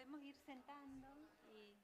podemos ir sentando y...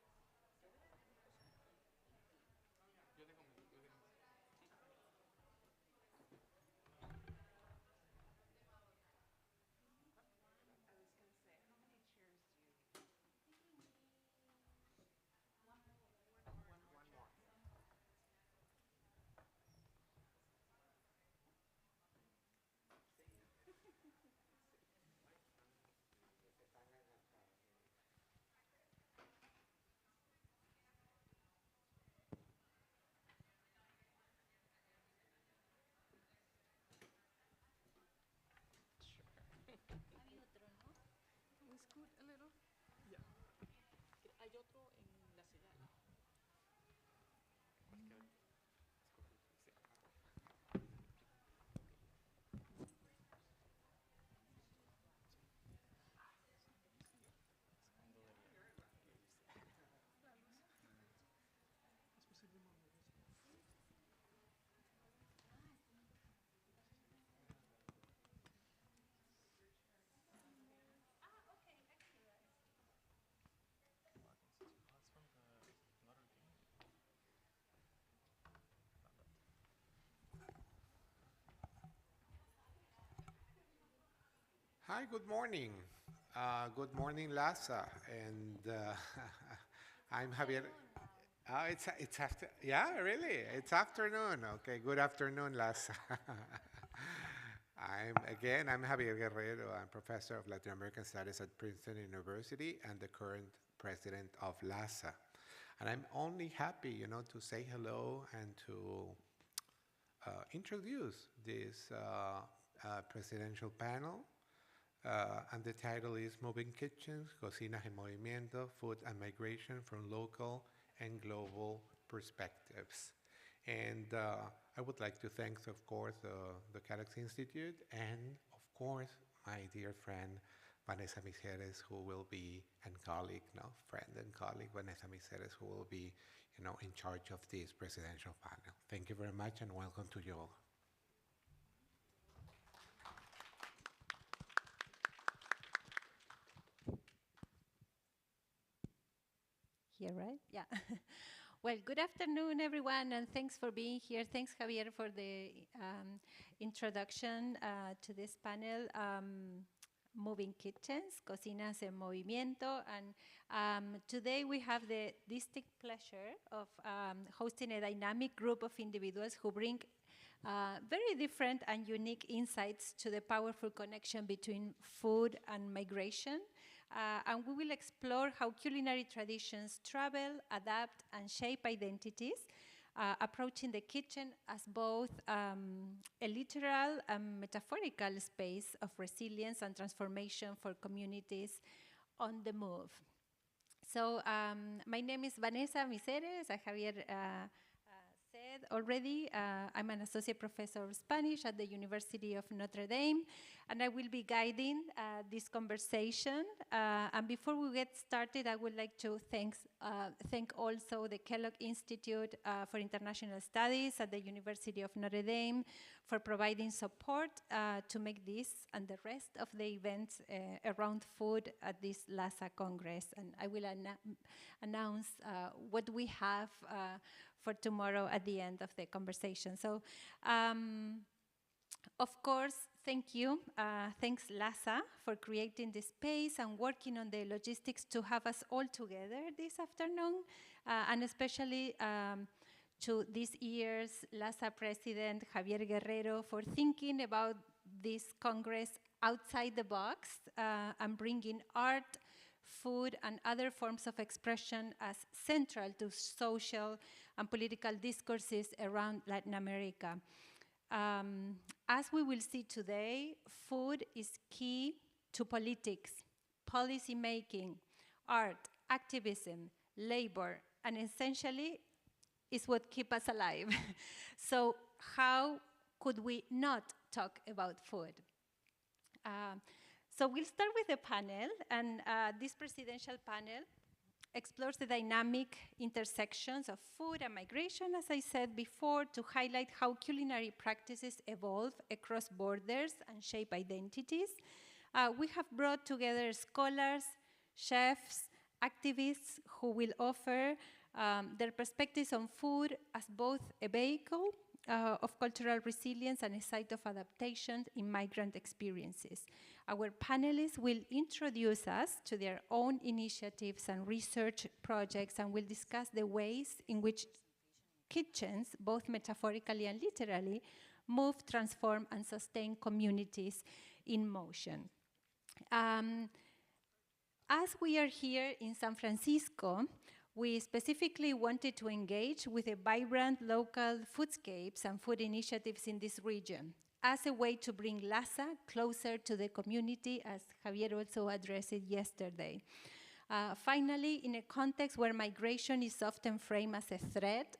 Hay otro, ¿no? Can we scoot a little? Yeah. Hay otro en la silla. Hi, good morning. Good morning, Lhasa. And I'm Javier. It's after, yeah, really? It's afternoon. Okay, good afternoon, Lhasa. I'm Javier Guerrero. I'm professor of Latin American Studies at Princeton University and the current president of LASA. And I'm only happy, to say hello and to introduce this presidential panel. And the title is Moving Kitchens, Cocinas en Movimiento, Food and Migration from Local and Global Perspectives. And I would like to thank, of course, the Calyx Institute and, of course, my dear friend, Vanessa Miseres, who will be, and colleague, friend and colleague, Vanessa Miseres, who will be, in charge of this presidential panel. Thank you very much and welcome to you all. Here, right? Yeah. Well, good afternoon, everyone, and thanks for being here. Thanks, Javier, for the introduction to this panel, Moving Kitchens, Cocinas en Movimiento. And today we have the distinct pleasure of hosting a dynamic group of individuals who bring very different and unique insights to the powerful connection between food and migration. And we will explore how culinary traditions travel, adapt, and shape identities, approaching the kitchen as both a literal and metaphorical space of resilience and transformation for communities on the move. So my name is Vanessa Miseres, as Javier said already. I'm an associate professor of Spanish at the University of Notre Dame, and I will be guiding this conversation. And before we get started, I would like to thank also the Kellogg Institute for International Studies at the University of Notre Dame for providing support to make this and the rest of the events around food at this LASA Congress. And I will announce what we have for tomorrow at the end of the conversation. So, of course, thank you. Thanks, LASA, for creating this space and working on the logistics to have us all together this afternoon, and especially to this year's LASA president, Javier Guerrero, for thinking about this Congress outside the box and bringing art, food, and other forms of expression as central to social and political discourses around Latin America. As we will see today, food is key to politics, policy making, art, activism, labor, and essentially is what keeps us alive. So how could we not talk about food? So we'll start with the panel, and this presidential panel explores the dynamic intersections of food and migration, as I said before, to highlight how culinary practices evolve across borders and shape identities. We have brought together scholars, chefs, activists who will offer their perspectives on food as both a vehicle of cultural resilience and a site of adaptation in migrant experiences. Our panelists will introduce us to their own initiatives and research projects and will discuss the ways in which kitchens, both metaphorically and literally, move, transform, and sustain communities in motion. As we are here in San Francisco, we specifically wanted to engage with the vibrant local foodscapes and food initiatives in this region as a way to bring LASA closer to the community, as Javier also addressed it yesterday. Finally, in a context where migration is often framed as a threat,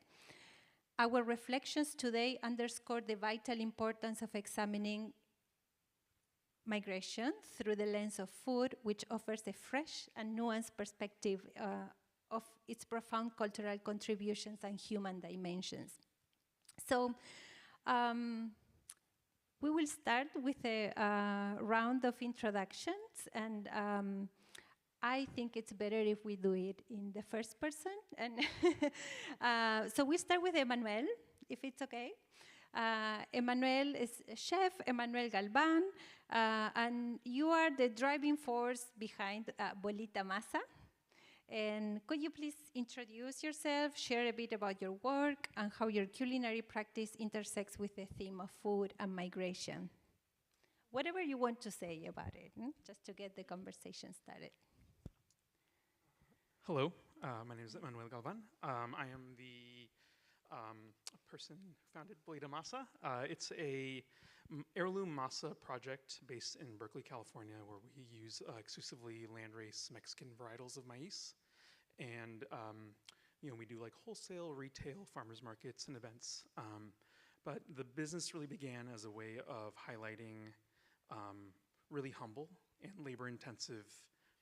our reflections today underscore the vital importance of examining migration through the lens of food, which offers a fresh and nuanced perspective of its profound cultural contributions and human dimensions. So we will start with a round of introductions, and I think it's better if we do it in the first person. And so we start with Emmanuel, if it's okay. Emmanuel is chef, Emmanuel Galvan, and you are the driving force behind Bolita Masa. And could you please introduce yourself, share a bit about your work, and how your culinary practice intersects with the theme of food and migration? Whatever you want to say about it, just to get the conversation started. Hello, my name is Manuel Galvan. I am the person who founded Bolita Masa. It's a heirloom masa project based in Berkeley, California, where we use exclusively landrace Mexican varietals of maize. And we do like wholesale, retail, farmers markets, and events. But the business really began as a way of highlighting really humble and labor-intensive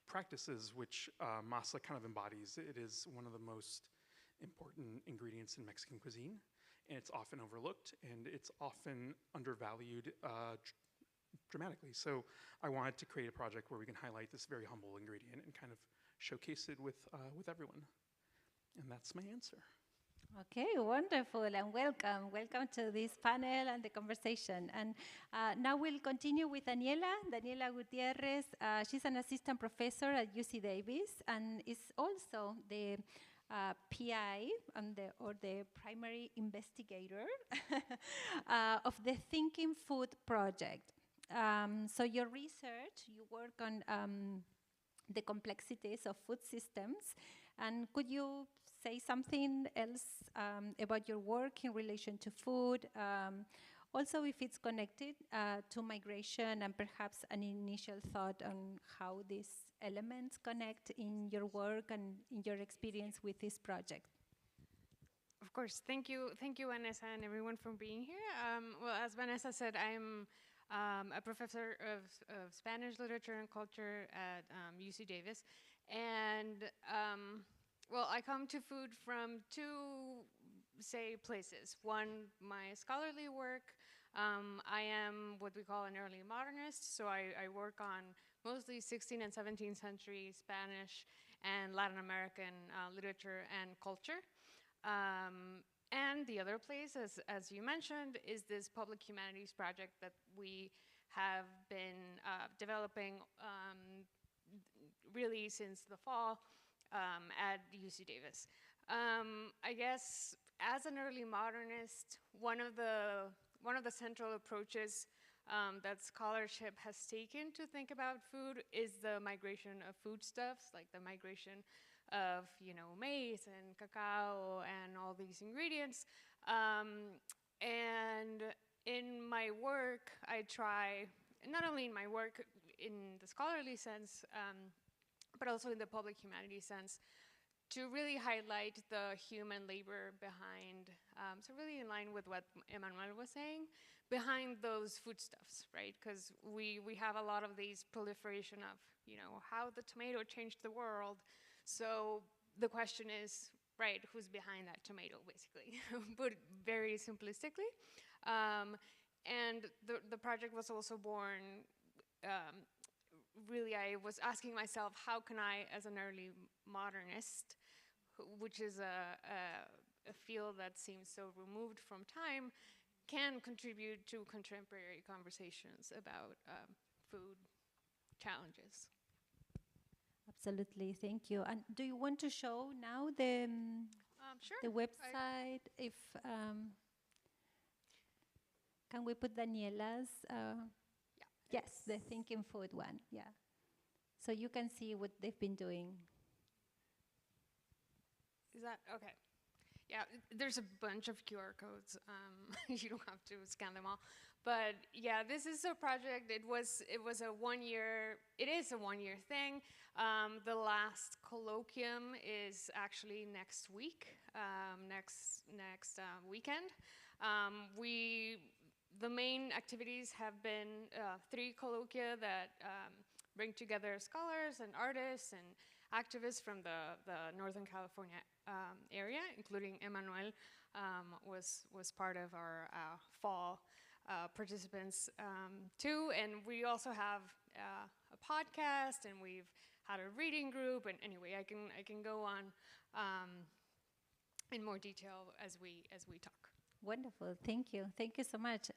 practices, which masa kind of embodies. It is one of the most important ingredients in Mexican cuisine, and it's often overlooked, and it's often undervalued dramatically. So I wanted to create a project where we can highlight this very humble ingredient and kind of showcase it with everyone. And that's my answer. Okay, wonderful, and welcome. Welcome to this panel and the conversation. And now we'll continue with Daniela Gutierrez. She's an assistant professor at UC Davis and is also the PI or the primary investigator of the Thinking Food project. So your research, you work on the complexities of food systems, and could you say something else about your work in relation to food? Also, if it's connected to migration, and perhaps an initial thought on how these elements connect in your work and in your experience with this project. Of course. Thank you, Vanessa, and everyone for being here. Well, as Vanessa said, I'm a professor of Spanish literature and culture at UC Davis. And, well, I come to food from two, places. One, my scholarly work. I am what we call an early modernist, so I work on mostly 16th and 17th century Spanish and Latin American literature and culture. And the other place, as you mentioned, is this public humanities project that we have been developing really since the fall at UC Davis. I guess as an early modernist, one of the central approaches that scholarship has taken to think about food is the migration of foodstuffs, like the migration of, maize and cacao and all these ingredients. And in my work, I try, not only in my work in the scholarly sense, but also in the public humanities sense, to really highlight the human labor behind, so really in line with what Emmanuel was saying, behind those foodstuffs, right? Because we have a lot of these proliferation of, how the tomato changed the world. So the question is, right, who's behind that tomato, basically, but very simplistically. And the project was also born really I was asking myself, how can I, as an early modernist, which is a field that seems so removed from time, can contribute to contemporary conversations about food challenges. Absolutely, thank you. And do you want to show now the Sure. the website? If can we put Daniela's? Yes, the Thinking Food one. Yeah, so you can see what they've been doing. Is that okay? Yeah, there's a bunch of QR codes. You don't have to scan them all, but yeah, this is a project. It was a 1 year. It is a 1 year thing. The last colloquium is actually next week, next weekend. The main activities have been 3 colloquia that bring together scholars and artists and activists from the Northern California area, including Emmanuel, was part of our fall participants too. And we also have a podcast, and we've had a reading group. And anyway, I can go on in more detail as we talk. Wonderful, thank you so much.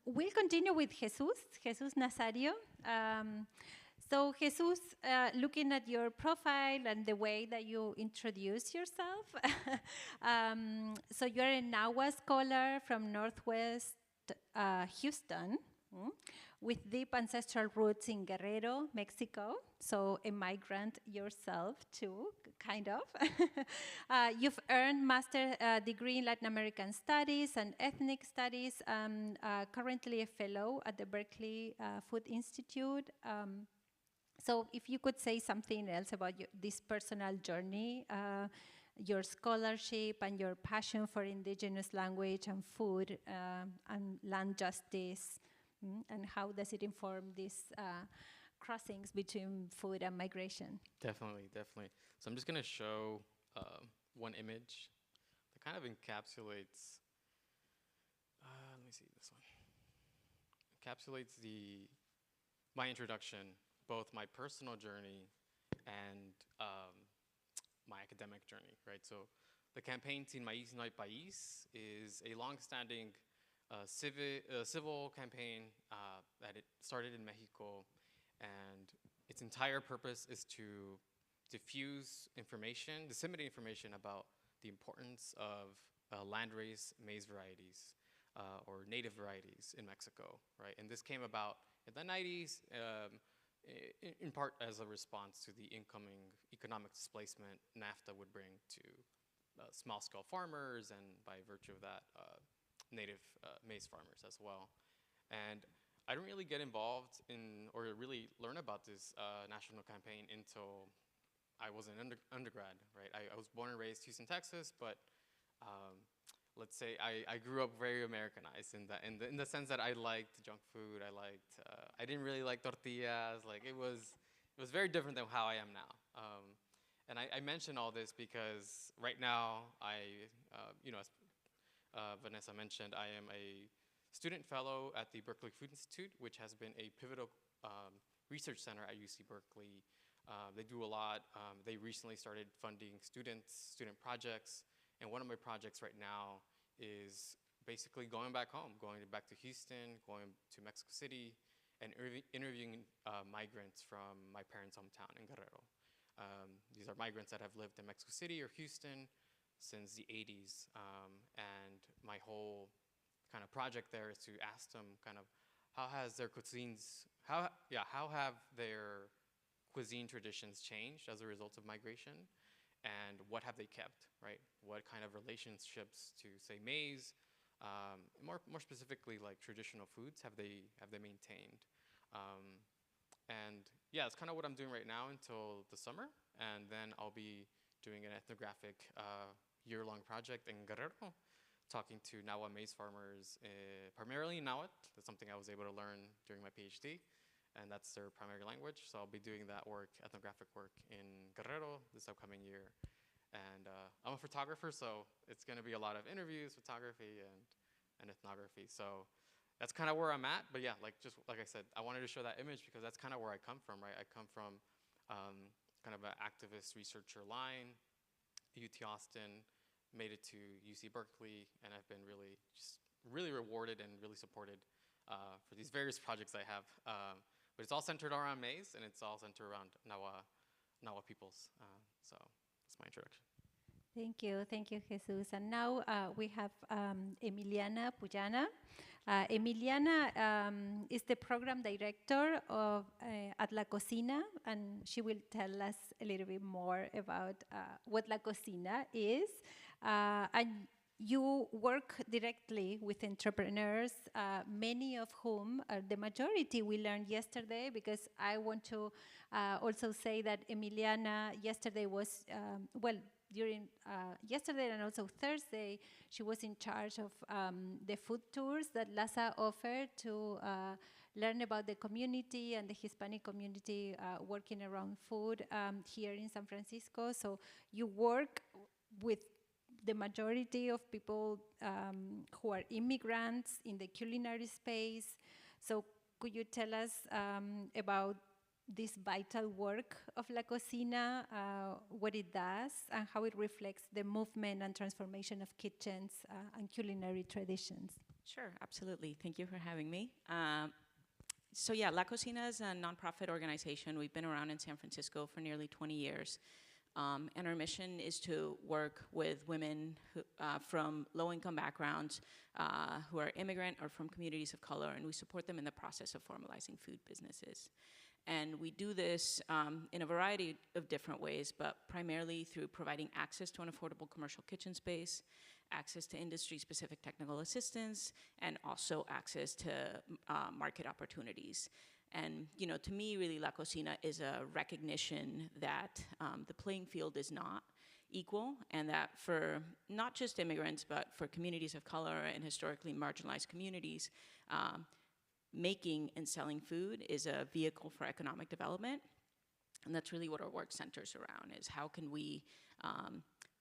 We'll continue with Jesus Nazario. So Jesus, looking at your profile and the way that you introduce yourself, so you're a Nahua scholar from Northwest Houston, with deep ancestral roots in Guerrero, Mexico, so a migrant yourself too, kind of. You've earned master's degree in Latin American Studies and Ethnic Studies, currently a fellow at the Berkeley Food Institute. So if you could say something else about this personal journey, your scholarship and your passion for indigenous language and food and land justice, and how does it inform these crossings between food and migration? Definitely. So I'm just going to show one image that kind of encapsulates, let me see this one, encapsulates my introduction, both my personal journey and my academic journey, right? So the campaign Sin Maíz No Hay País is a long-standing civil campaign that it started in Mexico, and its entire purpose is to disseminate information about the importance of landrace maize varieties or native varieties in Mexico, right? And this came about in the 90s, in part as a response to the incoming economic displacement NAFTA would bring to small-scale farmers, and by virtue of that, native maize farmers as well. And I didn't really get involved in or really learn about this national campaign until I was an undergrad, right? I was born and raised Houston, Texas, but let's say I grew up very Americanized in the sense that I liked junk food. I didn't really like tortillas. Like it was very different than how I am now. And I mention all this because right now as Vanessa mentioned, I am a student fellow at the Berkeley Food Institute, which has been a pivotal research center at UC Berkeley. They do a lot. They recently started funding student projects. And one of my projects right now is basically going back home, going back to Houston, going to Mexico City, and interviewing migrants from my parents' hometown in Guerrero. These are migrants that have lived in Mexico City or Houston since the 80s. And my whole kind of project there is to ask them kind of how have their cuisine traditions changed as a result of migration, and what have they kept, right? What kind of relationships to, say, maize, more specifically, like traditional foods, have they maintained? And yeah, it's kind of what I'm doing right now until the summer, and then I'll be doing an ethnographic year-long project in Guerrero, talking to Nahua maize farmers, primarily in Nahuatl. That's something I was able to learn during my PhD, and that's their primary language. So I'll be doing that work, ethnographic work, in Guerrero this upcoming year. And I'm a photographer, so it's going to be a lot of interviews, photography, and ethnography. So that's kind of where I'm at. But yeah, like just like I said, I wanted to show that image because that's kind of where I come from, right? I come from kind of an activist researcher line, UT Austin, made it to UC Berkeley, and I've been really rewarded and really supported for these various projects I have. But it's all centered around maize, and it's all centered around Nahua peoples. So that's my introduction. Thank you, Jesus. And now we have Emiliana Puyana. Emiliana is the program director of at La Cocina, and she will tell us a little bit more about what La Cocina is. And you work directly with entrepreneurs, many of whom, the majority we learned yesterday, because I want to also say that Emiliana yesterday was, during yesterday and also Thursday, she was in charge of the food tours that LASA offered to learn about the community and the Hispanic community working around food here in San Francisco. So you work with the majority of people who are immigrants in the culinary space. So could you tell us about this vital work of La Cocina, what it does, and how it reflects the movement and transformation of kitchens and culinary traditions? Sure, absolutely. Thank you for having me. So yeah, La Cocina is a nonprofit organization. We've been around in San Francisco for nearly 20 years. And our mission is to work with women who, from low-income backgrounds who are immigrant or from communities of color, and we support them in the process of formalizing food businesses. And we do this in a variety of different ways, but primarily through providing access to an affordable commercial kitchen space, access to industry-specific technical assistance, and also access to market opportunities. And you know, to me, really, La Cocina is a recognition that the playing field is not equal, and that for not just immigrants, but for communities of color and historically marginalized communities, making and selling food is a vehicle for economic development. And that's really what our work centers around, is how can we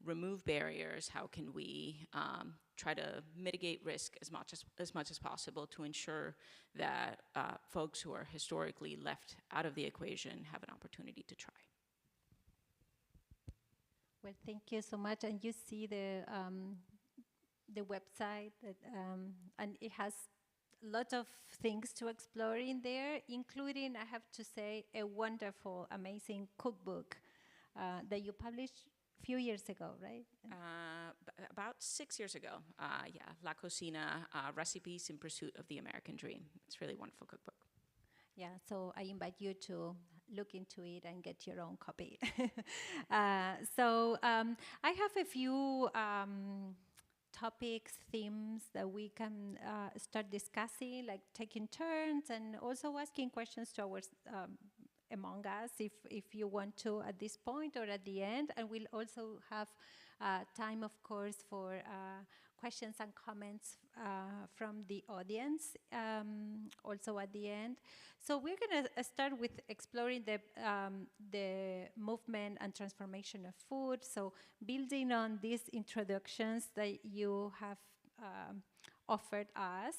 remove barriers, how can we try to mitigate risk as much as possible to ensure that folks who are historically left out of the equation have an opportunity to try. Well, thank you so much. And you see the website, that, and it has a lot of things to explore in there, including, I have to say, a wonderful, amazing cookbook that you published a few years ago, right? About 6 years ago, yeah, La Cocina, Recipes in Pursuit of the American Dream. It's a really wonderful cookbook. Yeah, so I invite you to look into it and get your own copy. So I have a few topics, themes that we can start discussing, like taking turns and also asking questions to our among us if you want to at this point or at the end. And we'll also have time, of course, for questions and comments from the audience also at the end. So we're going to start with exploring the movement and transformation of food. So building on these introductions that you have offered us,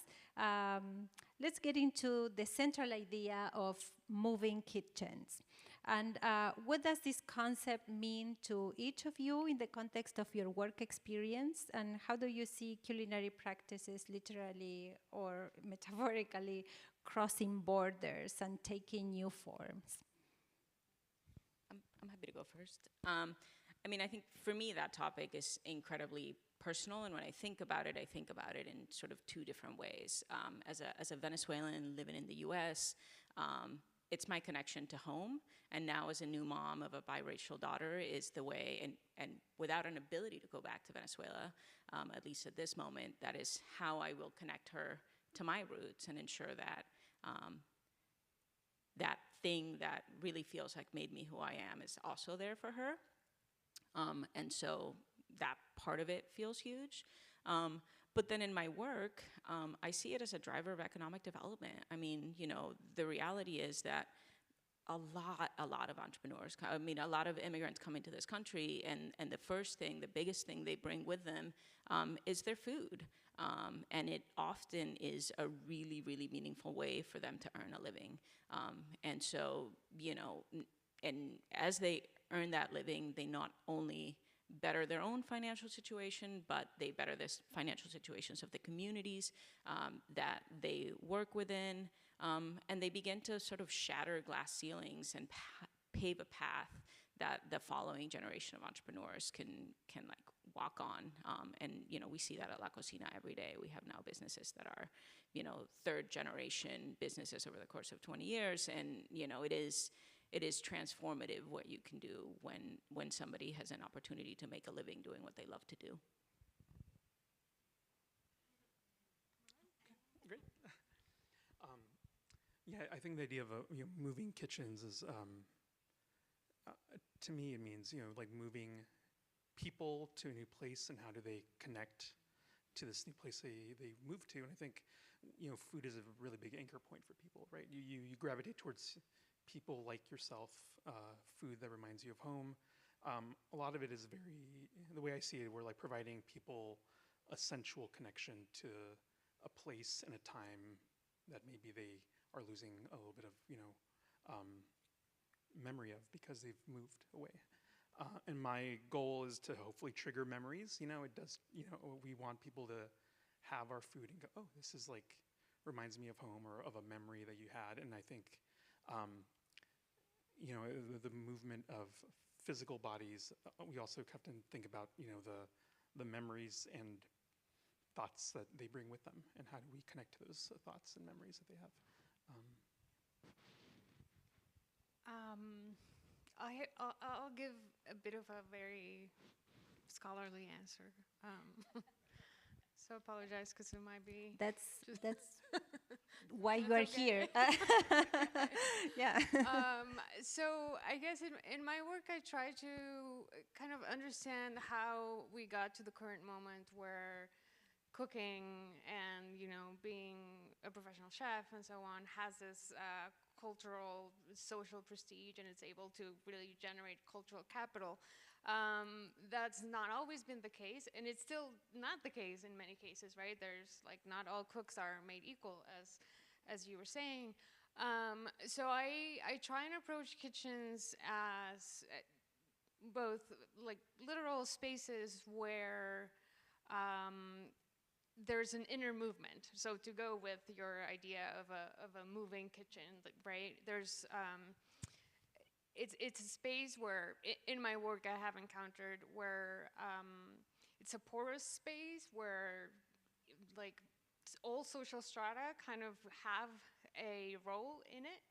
let's get into the central idea of moving kitchens. And what does this concept mean to each of you in the context of your work experience? And how do you see culinary practices literally or metaphorically crossing borders and taking new forms? I'm happy to go first. I mean, I think for me that topic is incredibly personal, and when I think about it in sort of two different ways. As a Venezuelan living in the U.S., it's my connection to home, and now as a new mom of a biracial daughter is the way, and without an ability to go back to Venezuela, at least at this moment, that is how I will connect her to my roots and ensure that that thing that really feels like made me who I am is also there for her. And so that part of it feels huge. But then in my work, I see it as a driver of economic development. I mean, you know, the reality is that a lot of entrepreneurs. I mean, a lot of immigrants come into this country, and the first thing, the biggest thing they bring with them is their food. And it often is a really, really meaningful way for them to earn a living. And so, and as they earn that living, they not only better their own financial situation, but they better the financial situations of the communities that they work within. And they begin to sort of shatter glass ceilings and pave a path that the following generation of entrepreneurs can like walk on. And we see that at La Cocina every day. We have now businesses that are, third generation businesses over the course of 20 years. And, it is transformative what you can do when somebody has an opportunity to make a living doing what they love to do. Great. Yeah, I think the idea of moving kitchens is, to me, it means like moving people to a new place, and how do they connect to this new place they move to. And I think food is a really big anchor point for people, right? You gravitate towards people like yourself, food that reminds you of home. A lot of it is the way I see it, we're like providing people a sensual connection to a place and a time that maybe they are losing a little bit of, memory of because they've moved away. And my goal is to hopefully trigger memories. It does, we want people to have our food and go, oh, this is like, reminds me of home or of a memory that you had. And I think, the movement of physical bodies, we also have to think about, the memories and thoughts that they bring with them, and how do we connect to those thoughts and memories that they have. I'll give a bit of a very scholarly answer. So apologize, because it might be. That's why you are here. Yeah. So I guess in my work, I try to kind of understand how we got to the current moment where cooking and being a professional chef and so on has this cultural, social prestige, and it's able to really generate cultural capital. That's not always been the case, and it's still not the case in many cases, right? There's like not all cooks are made equal, as you were saying. So I try and approach kitchens as both like literal spaces where there's an inner movement. So to go with your idea of a moving kitchen, right? There's it's a space where in my work I have encountered where it's a porous space where like all social strata kind of have a role in it.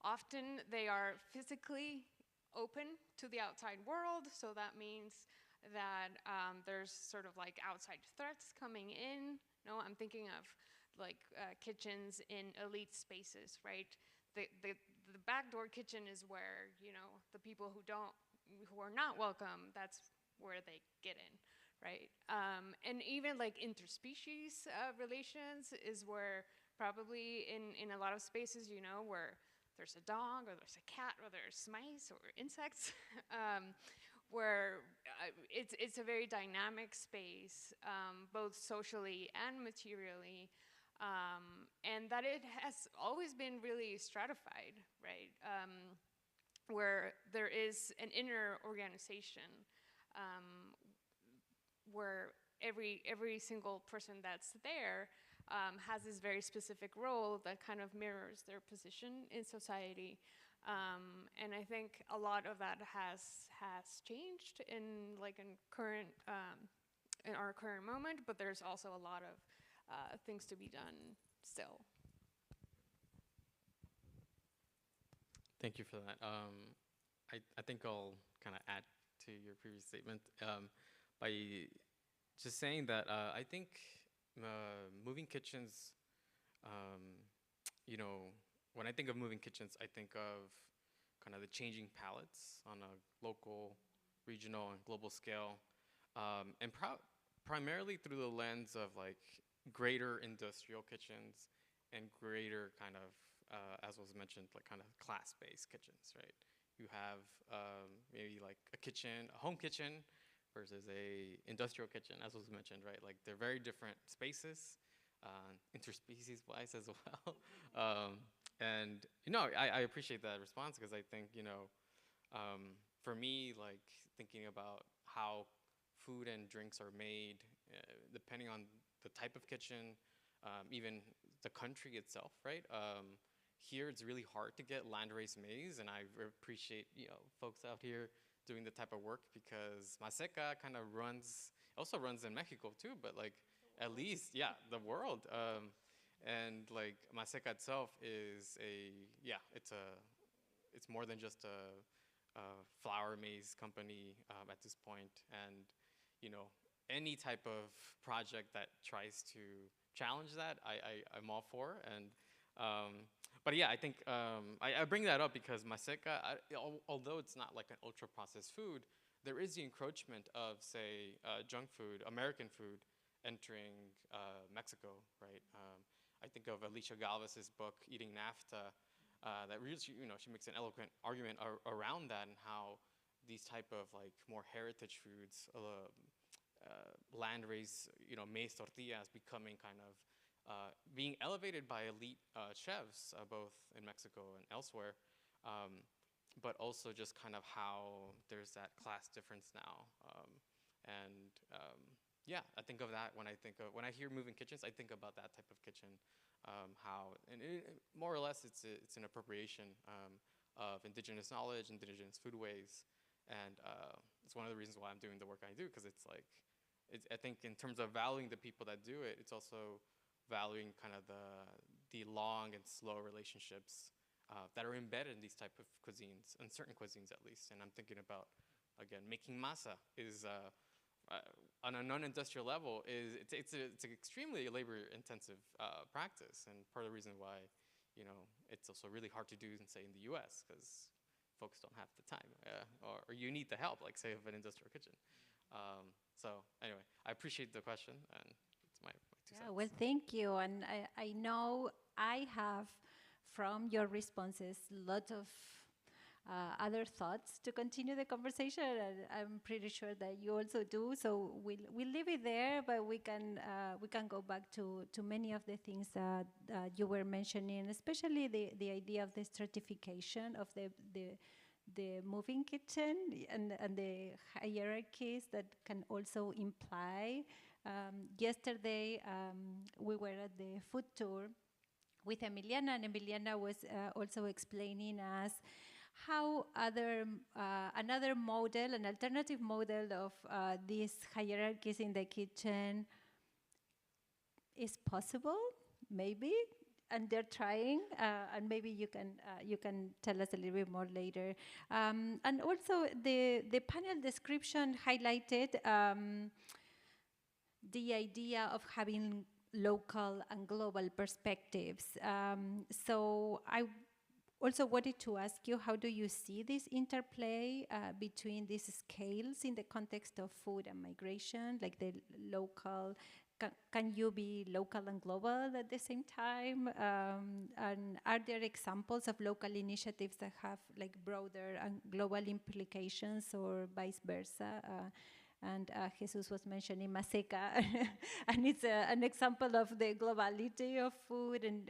Often they are physically open to the outside world, so that means that there's sort of like outside threats coming in. I'm thinking of like kitchens in elite spaces, right? The backdoor kitchen is where the people who are not welcome, that's where they get in, right? And even like interspecies relations is where probably in a lot of spaces, where there's a dog or there's a cat or there's mice or insects. Where it's a very dynamic space, both socially and materially, and that it has always been really stratified, right? Where there is an inner organization, where every single person that's there has this very specific role that kind of mirrors their position in society. And I think a lot of that has changed in our current moment, but there's also a lot of things to be done still. Thank you for that. I think I'll kind of add to your previous statement by just saying that I think moving kitchens, when I think of moving kitchens, I think of kind of the changing palettes on a local, regional, and global scale, and primarily through the lens of like greater industrial kitchens and greater kind of as was mentioned, like kind of class-based kitchens, right? You have maybe like a kitchen, a home kitchen, versus a industrial kitchen, as was mentioned, right? Like they're very different spaces, interspecies-wise as well. And I appreciate that response because I think for me, like thinking about how food and drinks are made, depending on the type of kitchen, even the country itself, right? Here it's really hard to get land-raised maize, and I appreciate folks out here doing the type of work because Maseca kind of also runs in Mexico too, but like at least, yeah, the world. And like Maseca itself is it's more than just a flour maize company at this point. And any type of project that tries to challenge that, I'm all for. And but yeah, I think I bring that up because Maseca, although it's not like an ultra processed food, there is the encroachment of, say, junk food, American food, entering Mexico, right? I think of Alicia Galvez's book, Eating NAFTA, that really, she makes an eloquent argument around that and how these type of like more heritage foods, land-raised, maize tortillas becoming kind of being elevated by elite chefs, both in Mexico and elsewhere, but also just kind of how there's that class difference now. Yeah, I think of that when I hear moving kitchens, I think about that type of kitchen, more or less it's an appropriation of indigenous knowledge, indigenous foodways, and it's one of the reasons why I'm doing the work I do, because it's like, I think in terms of valuing the people that do it, it's also valuing kind of the long and slow relationships that are embedded in these type of cuisines, in certain cuisines at least. And I'm thinking about, again, making masa is, on a non-industrial level, it's an extremely labor-intensive practice, and part of the reason why, it's also really hard to do, say, in the U.S., because folks don't have the time, or you need the help, like, say, of an industrial kitchen. So anyway, I appreciate the question, and it's my 2 cents. Well, thank you. And I know I have, from your responses, lots of other thoughts to continue the conversation. And I'm pretty sure that you also do. So we'll leave it there, but we can go back to many of the things that you were mentioning, especially the idea of the stratification of the moving kitchen and the hierarchies that can also imply. Yesterday, we were at the food tour with Emiliana, and Emiliana was also explaining us how another model, an alternative model of these hierarchies in the kitchen is possible, maybe, and they're trying, and maybe you can tell us a little bit more later. And also, the panel description highlighted the idea of having local and global perspectives. So I also wanted to ask you, how do you see this interplay between these scales in the context of food and migration, like the local? Can you be local and global at the same time? And are there examples of local initiatives that have like broader and global implications, or vice versa? And Jesus was mentioning Maseca, and it's an example of the globality of food. And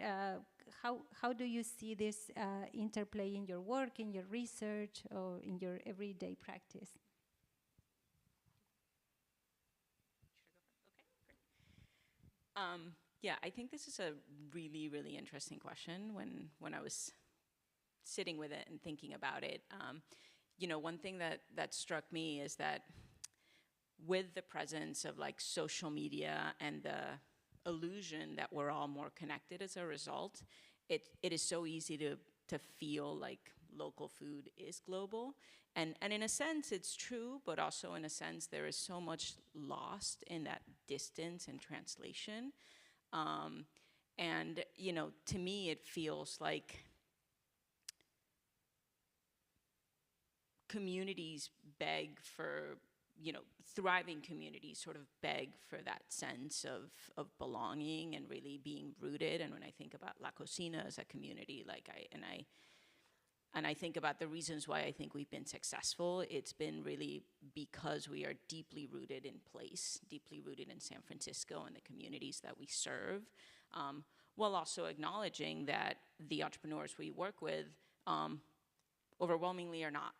how do you see this interplay in your work, in your research, or in your everyday practice? Yeah, I think this is a really, really interesting question. When I was sitting with it and thinking about it, one thing that struck me is that with the presence of like social media and the illusion that we're all more connected as a result, it is so easy to feel like local food is global. And in a sense, it's true, but also in a sense, there is so much lost in that distance and translation. And, to me, it feels like communities beg for thriving communities sort of beg for that sense of belonging and really being rooted. And when I think about La Cocina as a community, I think about the reasons why I think we've been successful, it's been really because we are deeply rooted in place, deeply rooted in San Francisco and the communities that we serve, while also acknowledging that the entrepreneurs we work with overwhelmingly are not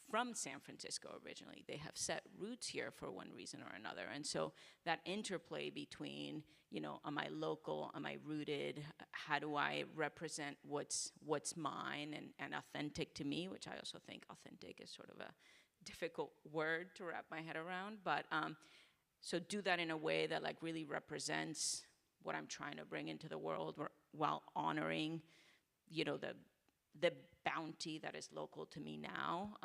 from San Francisco originally. They have set roots here for one reason or another. And so that interplay between, am I local, am I rooted, how do I represent what's mine and authentic to me, which I also think authentic is sort of a difficult word to wrap my head around. But so do that in a way that really represents what I'm trying to bring into the world while honoring, the bounty that is local to me now.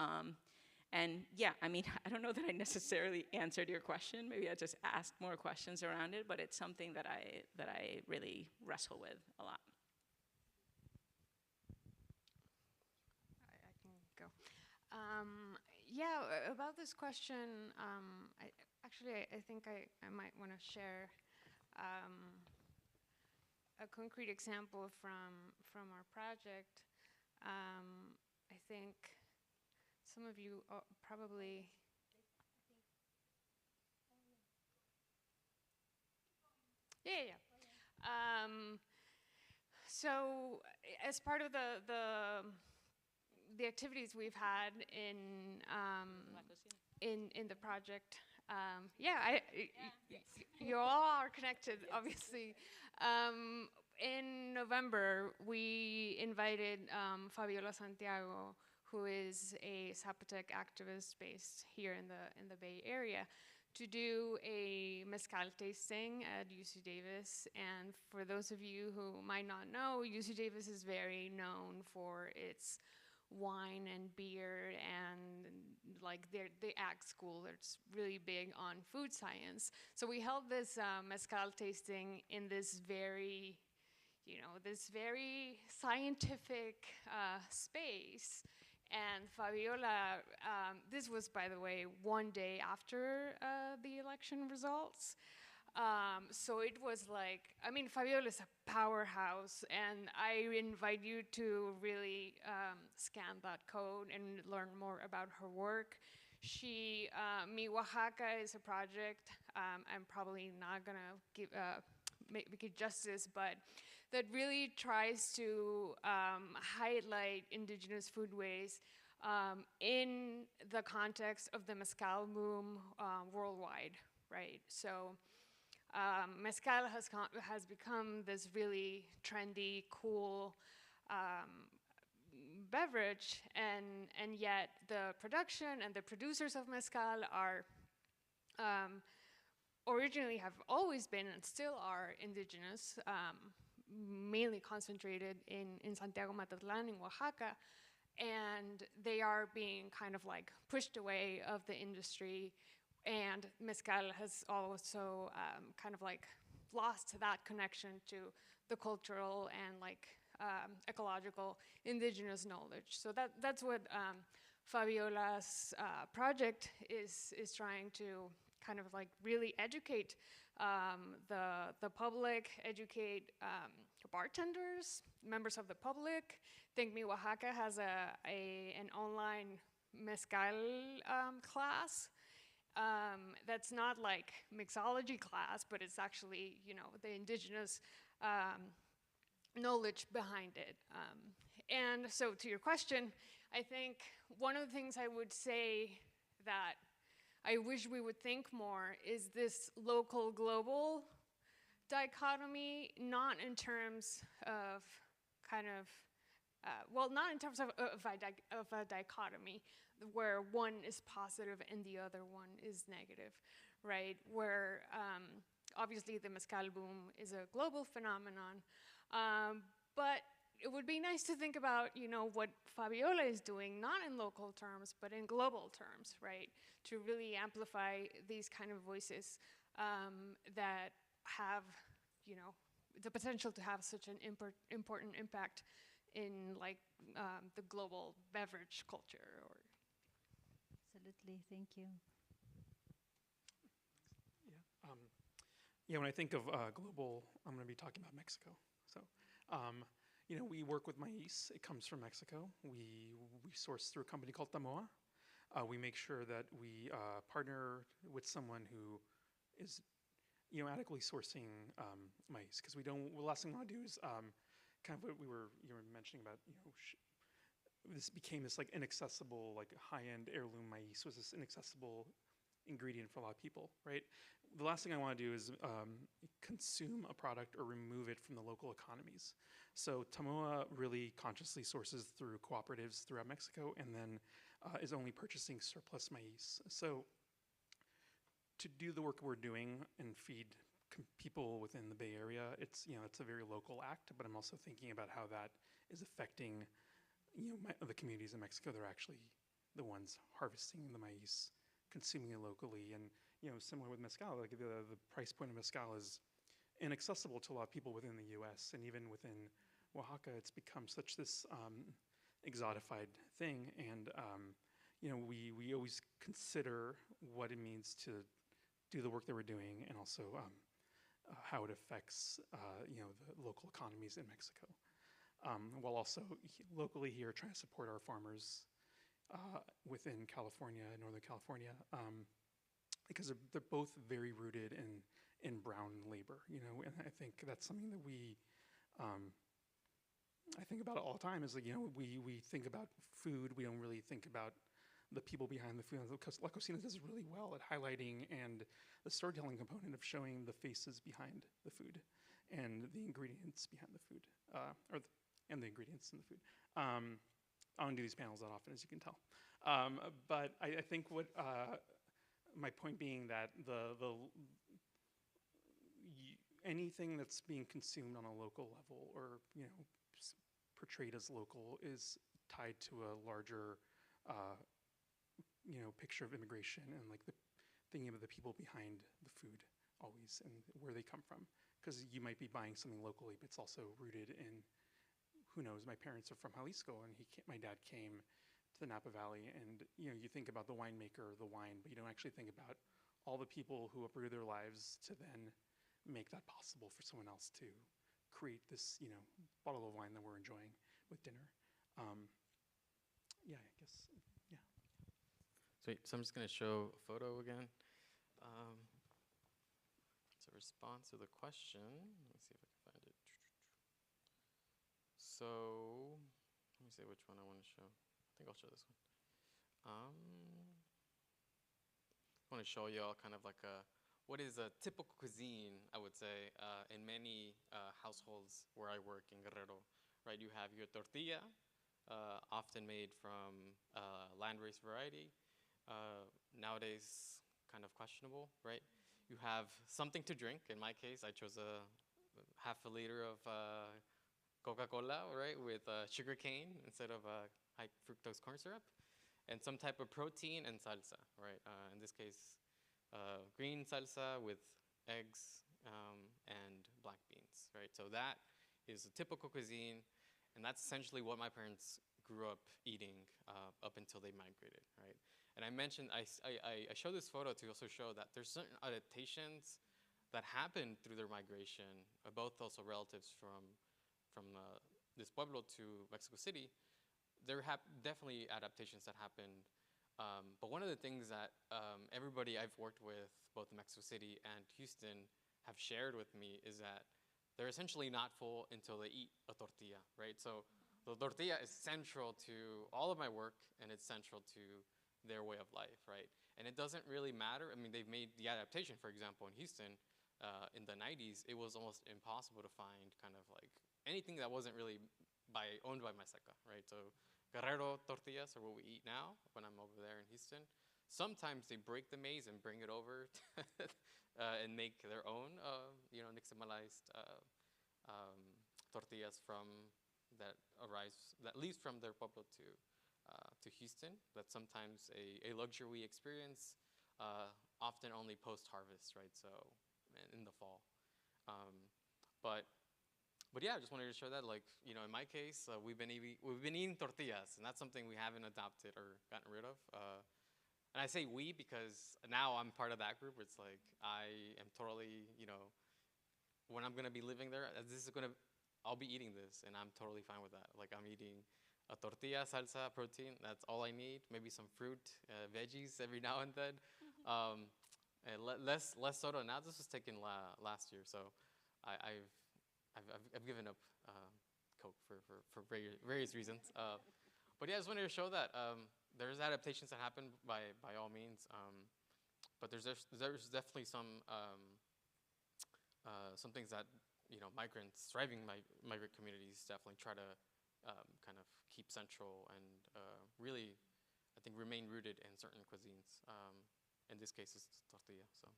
And yeah, I don't know that I necessarily answered your question. Maybe I just asked more questions around it, but it's something that I really wrestle with a lot. I can go. Yeah, about this question, I think I might want to share a concrete example from our project. I think some of you probably. Yeah. So as part of the activities we've had in the project, you all are connected, obviously. In November, we invited Fabiola Santiago, who is a Zapotec activist based here in the Bay Area, to do a mezcal tasting at UC Davis. And for those of you who might not know, UC Davis is very known for its wine and beer and the ag school that's really big on food science. So we held this mezcal tasting in this very scientific space. And Fabiola, this was, by the way, one day after the election results. So it was Fabiola is a powerhouse, and I invite you to really scan that code and learn more about her work. She, Mi Oaxaca is a project, I'm probably not gonna make it justice, but that really tries to highlight indigenous foodways in the context of the mezcal boom worldwide, right? So mezcal has become this really trendy, cool beverage, and yet the production and the producers of mezcal are originally have always been and still are indigenous, mainly concentrated in Santiago Matatlan in Oaxaca, and they are being kind of pushed away of the industry, and mezcal has also kind of lost that connection to the cultural and ecological indigenous knowledge. So that's what Fabiola's project is trying to kind of really educate the public, educate bartenders, members of the public. I think Mi Oaxaca has an online mezcal class that's not mixology class, but it's actually the indigenous knowledge behind it. And so to your question, I think one of the things I would say that I wish we would think more is this local-global dichotomy, not in terms of not in terms of a dichotomy where one is positive and the other one is negative, right? Where obviously the mezcal boom is a global phenomenon, but it would be nice to think about, what Fabiola is doing, not in local terms, but in global terms, right? To really amplify these kind of voices that have, the potential to have such an important impact in the global beverage culture. Absolutely, thank you. Yeah, when I think of global, I'm going to be talking about Mexico. So, you know, we work with maize. It comes from Mexico. We source through a company called Tamoa. We make sure that we partner with someone who is, you know, adequately sourcing maize, because we don't. The last thing we want to do is kind of what you were mentioning about, you know, this became this like inaccessible, like high-end heirloom maize was this inaccessible ingredient for a lot of people, right? The last thing I want to do is consume a product or remove it from the local economies. So Tamoa really consciously sources through cooperatives throughout Mexico, and then is only purchasing surplus maize. So to do the work we're doing and feed people within the Bay Area, it's, you know, it's a very local act, but I'm also thinking about how that is affecting, you know, the communities in Mexico. They're actually the ones harvesting the maize, consuming it locally. And, you know, similar with mezcal, like the price point of mezcal is inaccessible to a lot of people within the US, and even within Oaxaca, it's become such this exotified thing. And, you know, we always consider what it means to do the work that we're doing, and also how it affects, you know, the local economies in Mexico. While also locally here trying to support our farmers within California, Northern California, because they're both very rooted in brown labor, you know, and I think that's something that we, I think about it all the time, is like, you know, we think about food, we don't really think about the people behind the food. Because La Cocina does really well at highlighting and the storytelling component of showing the faces behind the food and the ingredients behind the food, and the ingredients in the food. I don't do these panels that often, as you can tell. But I think what, my point being that anything that's being consumed on a local level, or, you know, portrayed as local, is tied to a larger, you know, picture of immigration, and like thinking of the people behind the food always, and where they come from. Because you might be buying something locally, but it's also rooted in, who knows, my parents are from Jalisco, and my dad came to the Napa Valley, and, you know, you think about the winemaker, the wine, but you don't actually think about all the people who uprooted their lives to then make that possible for someone else to create this, you know, bottle of wine that we're enjoying with dinner. Yeah, I guess, yeah. Sweet. So I'm just going to show a photo again. It's a response to the question. Let me see if I can find it. So let me see which one I want to show. I think I'll show this one. I want to show you all kind of like what is a typical cuisine, I would say, in many households where I work in Guerrero. Right, you have your tortilla, often made from landrace variety. Nowadays, kind of questionable, right? You have something to drink. In my case, I chose a half a liter of Coca-Cola, right, with sugar cane instead of high fructose corn syrup, and some type of protein and salsa, right? In this case, green salsa with eggs and black beans, right? So that is a typical cuisine, and that's essentially what my parents grew up eating up until they migrated, right? And I mentioned, I show this photo to also show that there's certain adaptations that happened through their migration, both also relatives from this pueblo to Mexico City. There definitely adaptations that happened. But one of the things that everybody I've worked with, both in Mexico City and Houston, have shared with me is that they're essentially not full until they eat a tortilla, right? So the tortilla is central to all of my work, and it's central to their way of life, right? And it doesn't really matter. I mean, they've made the adaptation, for example, in Houston in the 90s, it was almost impossible to find kind of like anything that wasn't really owned by Maseca, right? So Guerrero tortillas are what we eat now when I'm over there in Houston. Sometimes they break the maize and bring it over and make their own, you know, nixtamalized tortillas that leaves from their pueblo to Houston. That's sometimes a luxury we experience, often only post-harvest, right? So in the fall. But yeah, I just wanted to show that, like, you know, in my case, we've been eating tortillas, and that's something we haven't adopted or gotten rid of. and I say we because now I'm part of that group. It's like I am totally, you know, when I'm gonna be living there, I'll be eating this, and I'm totally fine with that. Like I'm eating a tortilla, salsa, protein. That's all I need. Maybe some fruit, veggies every now and then. And less soda. Now this was taken last year, so I've given up Coke for various reasons. But yeah, I just wanted to show that there's adaptations that happen by all means. But there's definitely some things that, you know, migrants, thriving migrant communities definitely try to kind of keep central and really, I think, remain rooted in certain cuisines. In this case, it's tortilla. So.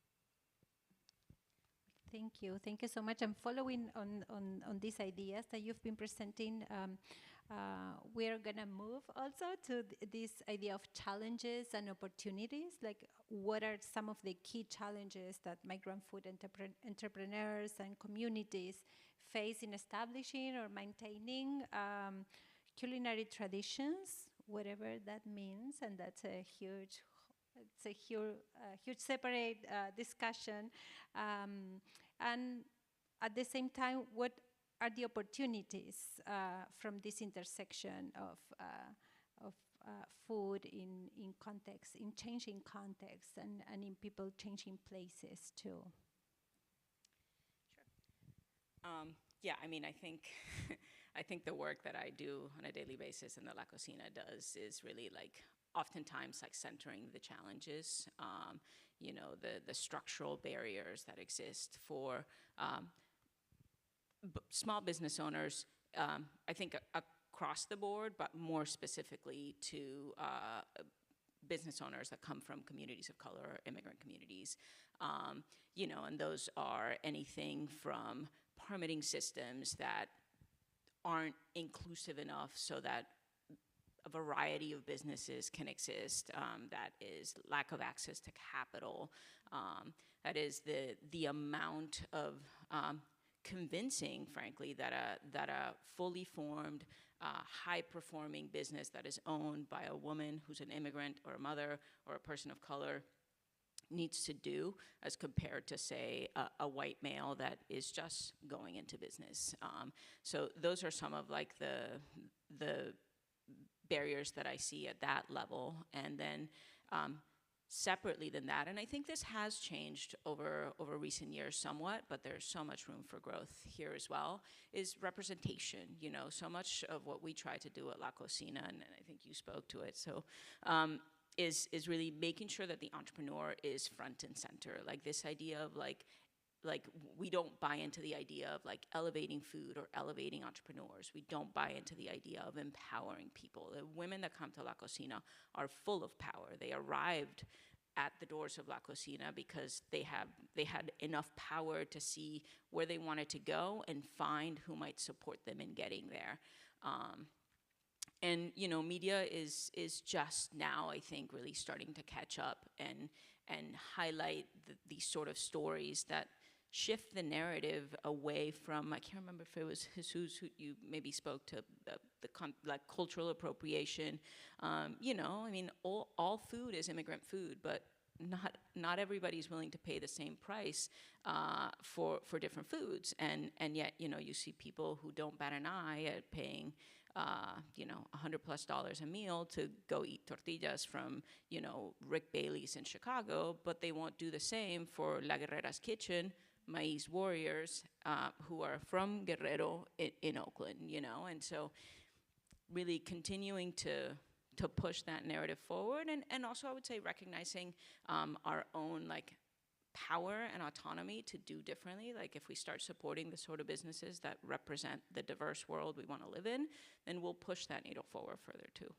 Thank you. Thank you so much. I'm following on these ideas that you've been presenting. We're going to move also to this idea of challenges and opportunities. Like, what are some of the key challenges that migrant food entrepreneurs and communities face in establishing or maintaining culinary traditions, whatever that means? And that's a huge separate discussion. And at the same time, what are the opportunities from this intersection of food in context, in changing context, and in people changing places too? Sure. Yeah, I mean, I think I think the work that I do on a daily basis and that La Cocina does is really like oftentimes like centering the challenges, you know, the structural barriers that exist for small business owners, I think across the board, but more specifically to business owners that come from communities of color or immigrant communities. You know, and those are anything from permitting systems that aren't inclusive enough so that a variety of businesses can exist. That is lack of access to capital. That is the amount of convincing, frankly, that a fully formed, high-performing business that is owned by a woman who's an immigrant or a mother or a person of color needs to do as compared to, say, a white male that is just going into business. So those are some of like the barriers that I see at that level. And then separately than that, and I think this has changed over recent years somewhat, but there's so much room for growth here as well, is representation. You know, so much of what we try to do at La Cocina, and I think you spoke to it, so is really making sure that the entrepreneur is front and center. Like this idea of like we don't buy into the idea of like elevating food or elevating entrepreneurs. We don't buy into the idea of empowering people. The women that come to La Cocina are full of power. They arrived at the doors of La Cocina because they had enough power to see where they wanted to go and find who might support them in getting there. And you know, media is just now, I think, really starting to catch up and highlight these sort of stories that shift the narrative away from, I can't remember if it was Jesus who you maybe spoke to, like cultural appropriation. You know, I mean, all food is immigrant food, but not everybody's willing to pay the same price for different foods. And yet, you know, you see people who don't bat an eye at paying you know, $100+ a meal to go eat tortillas from, you know, Rick Bailey's in Chicago, but they won't do the same for La Guerrera's Kitchen, Maiz Warriors, who are from Guerrero in Oakland, you know. And so really continuing to push that narrative forward, and also I would say recognizing our own like power and autonomy to do differently. Like if we start supporting the sort of businesses that represent the diverse world we want to live in, then we'll push that needle forward further too.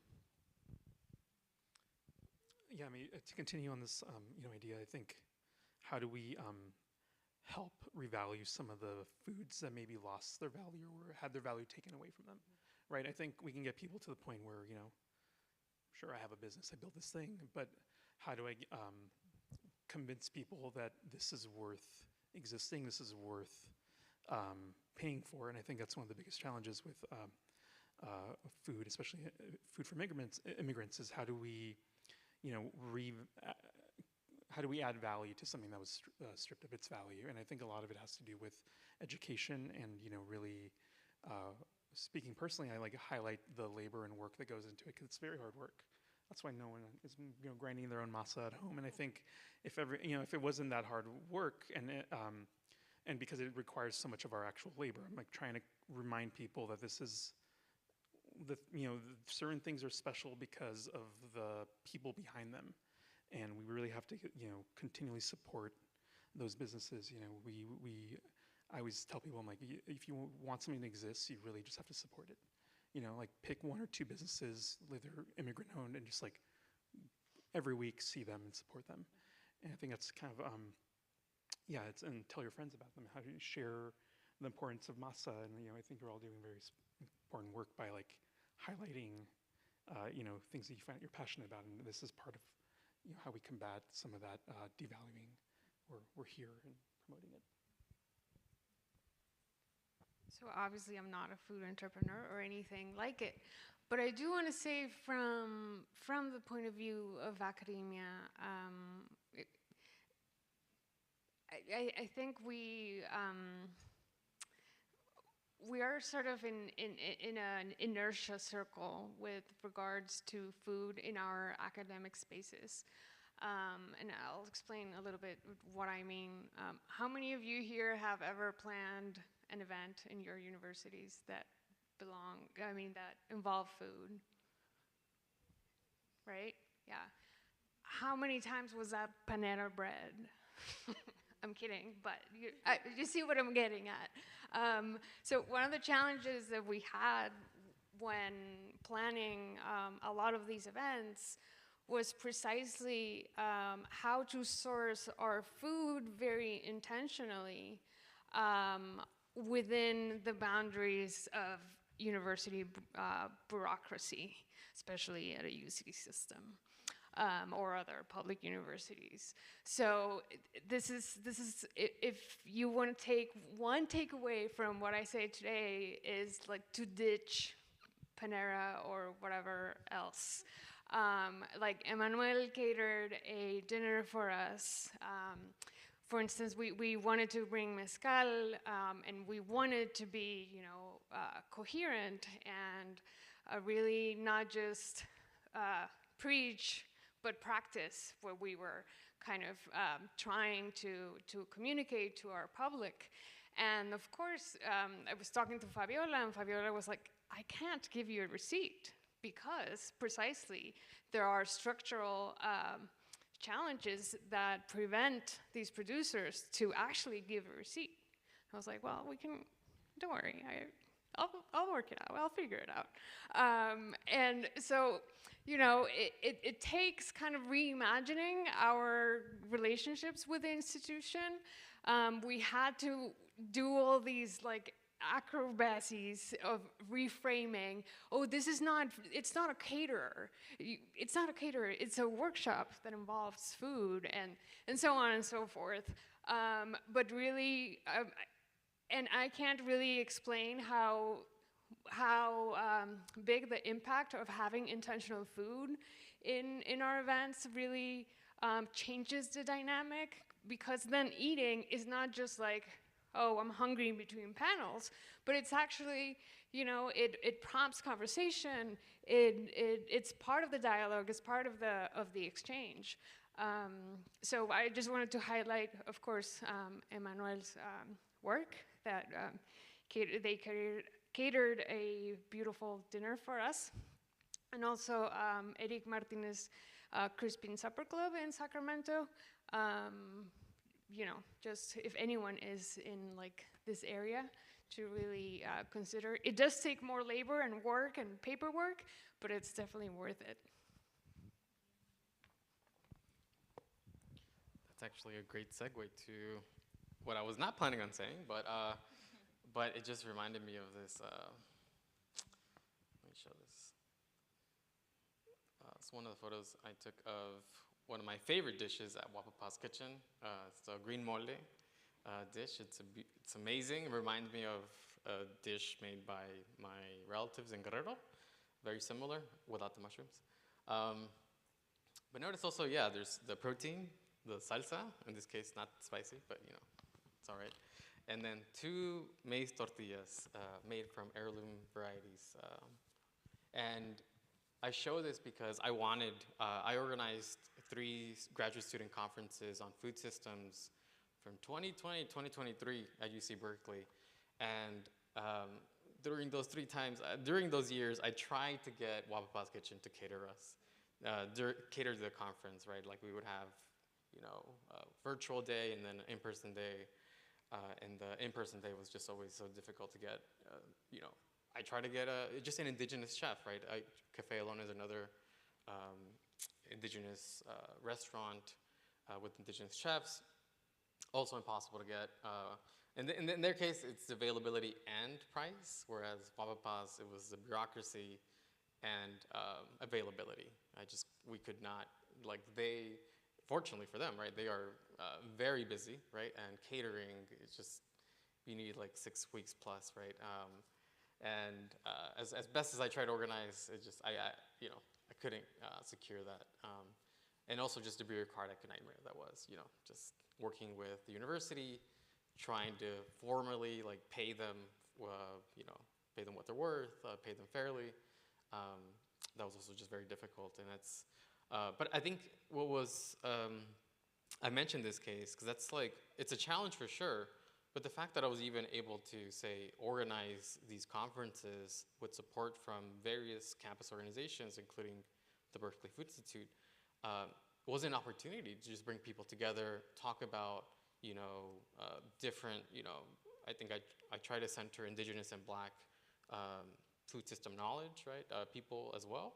Yeah, I mean, to continue on this you know, idea, I think, how do we help revalue some of the foods that maybe lost their value or had their value taken away from them, right? I think we can get people to the point where, you know, sure, I have a business, I built this thing, but how do I convince people that this is worth existing, this is worth paying for? And I think that's one of the biggest challenges with food, especially food from immigrants, is how do we, you know, how do we add value to something that was stripped of its value? And I think a lot of it has to do with education and, you know, really speaking personally, I like to highlight the labor and work that goes into it because it's very hard work. That's why no one is, you know, grinding their own masa at home. And I think if it wasn't that hard work and because it requires so much of our actual labor, I'm like trying to remind people that this is you know, certain things are special because of the people behind them. And we really have to, you know, continually support those businesses. You know, I always tell people, I'm like, if you want something to exist, you really just have to support it. You know, like pick 1 or 2 businesses, they're immigrant owned, and just like every week see them and support them. And I think that's kind of, yeah, and tell your friends about them. How do you share the importance of masa? And, you know, I think we're all doing very important work by like highlighting, you know, things that you find you're passionate about. And this is part of, you know, how we combat some of that devaluing. We're here and promoting it. So obviously I'm not a food entrepreneur or anything like it, but I do want to say from the point of view of academia, I think we are sort of in an inertia circle with regards to food in our academic spaces. And I'll explain a little bit what I mean. How many of you here have ever planned an event in your universities that involve food? Right? Yeah. How many times was that panera bread? I'm kidding, but you see what I'm getting at. So one of the challenges that we had when planning a lot of these events was precisely how to source our food very intentionally within the boundaries of university bureaucracy, especially at a UC system. Or other public universities. So this is if you want to take one takeaway from what I say today is like to ditch Panera or whatever else. Like Emmanuel catered a dinner for us. For instance, we wanted to bring mezcal, and we wanted to be, you know, coherent and really not just preach, but practice what we were kind of trying to communicate to our public. And of course, I was talking to Fabiola, and Fabiola was like, I can't give you a receipt because precisely there are structural challenges that prevent these producers to actually give a receipt. I was like, well, don't worry, I'll work it out, I'll figure it out. And so, you know, it takes kind of reimagining our relationships with the institution. We had to do all these like acrobacies of reframing. Oh, it's not a caterer. It's not a caterer, it's a workshop that involves food and so on and so forth. But really, and I can't really explain how big the impact of having intentional food in our events really changes the dynamic, because then eating is not just like, oh, I'm hungry in between panels, but it's actually, you know, it prompts conversation, it's part of the dialogue, it's part of the exchange. So I just wanted to highlight, of course, Emmanuel's work, that they catered a beautiful dinner for us. And also Eric Martinez Crispin Supper Club in Sacramento. You know, just if anyone is in like this area, to really consider. It does take more labor and work and paperwork, but it's definitely worth it. That's actually a great segue to what I was not planning on saying, but it just reminded me of this. Let me show this. It's one of the photos I took of one of my favorite dishes at Wapapa's Kitchen. It's a green mole dish. It's amazing. It reminds me of a dish made by my relatives in Guerrero, very similar, without the mushrooms. But notice also, yeah, there's the protein, the salsa, in this case not spicy, but you know, it's all right. And then 2 maize tortillas made from heirloom varieties. And I show this because I organized 3 graduate student conferences on food systems from 2020 to 2023 at UC Berkeley. And during those 3 times, during those years, I tried to get Wapapa's Kitchen to cater us, cater to the conference, right? Like we would have, you know, a virtual day and then an in-person day. And the in-person day was just always so difficult to get, you know. I try to get just an indigenous chef, right? Cafe Alone is another indigenous restaurant with indigenous chefs. Also impossible to get. In their case, it's availability and price, whereas Wapapa's, it was the bureaucracy and availability. We could not, like fortunately for them, right, they are very busy, right, and catering, it's just, you need like 6 weeks plus, right? As best as I try to organize, you know, I couldn't secure that. And also just a bureaucratic nightmare that was, you know, just working with the university, trying to formally like pay them, you know, pay them what they're worth, pay them fairly. That was also just very difficult, and that's, but I think what was, I mentioned this case because that's like, it's a challenge for sure, but the fact that I was even able to, say, organize these conferences with support from various campus organizations, including the Berkeley Food Institute, was an opportunity to just bring people together, talk about, you know, different, you know, I think I try to center indigenous and Black food system knowledge, right, people as well.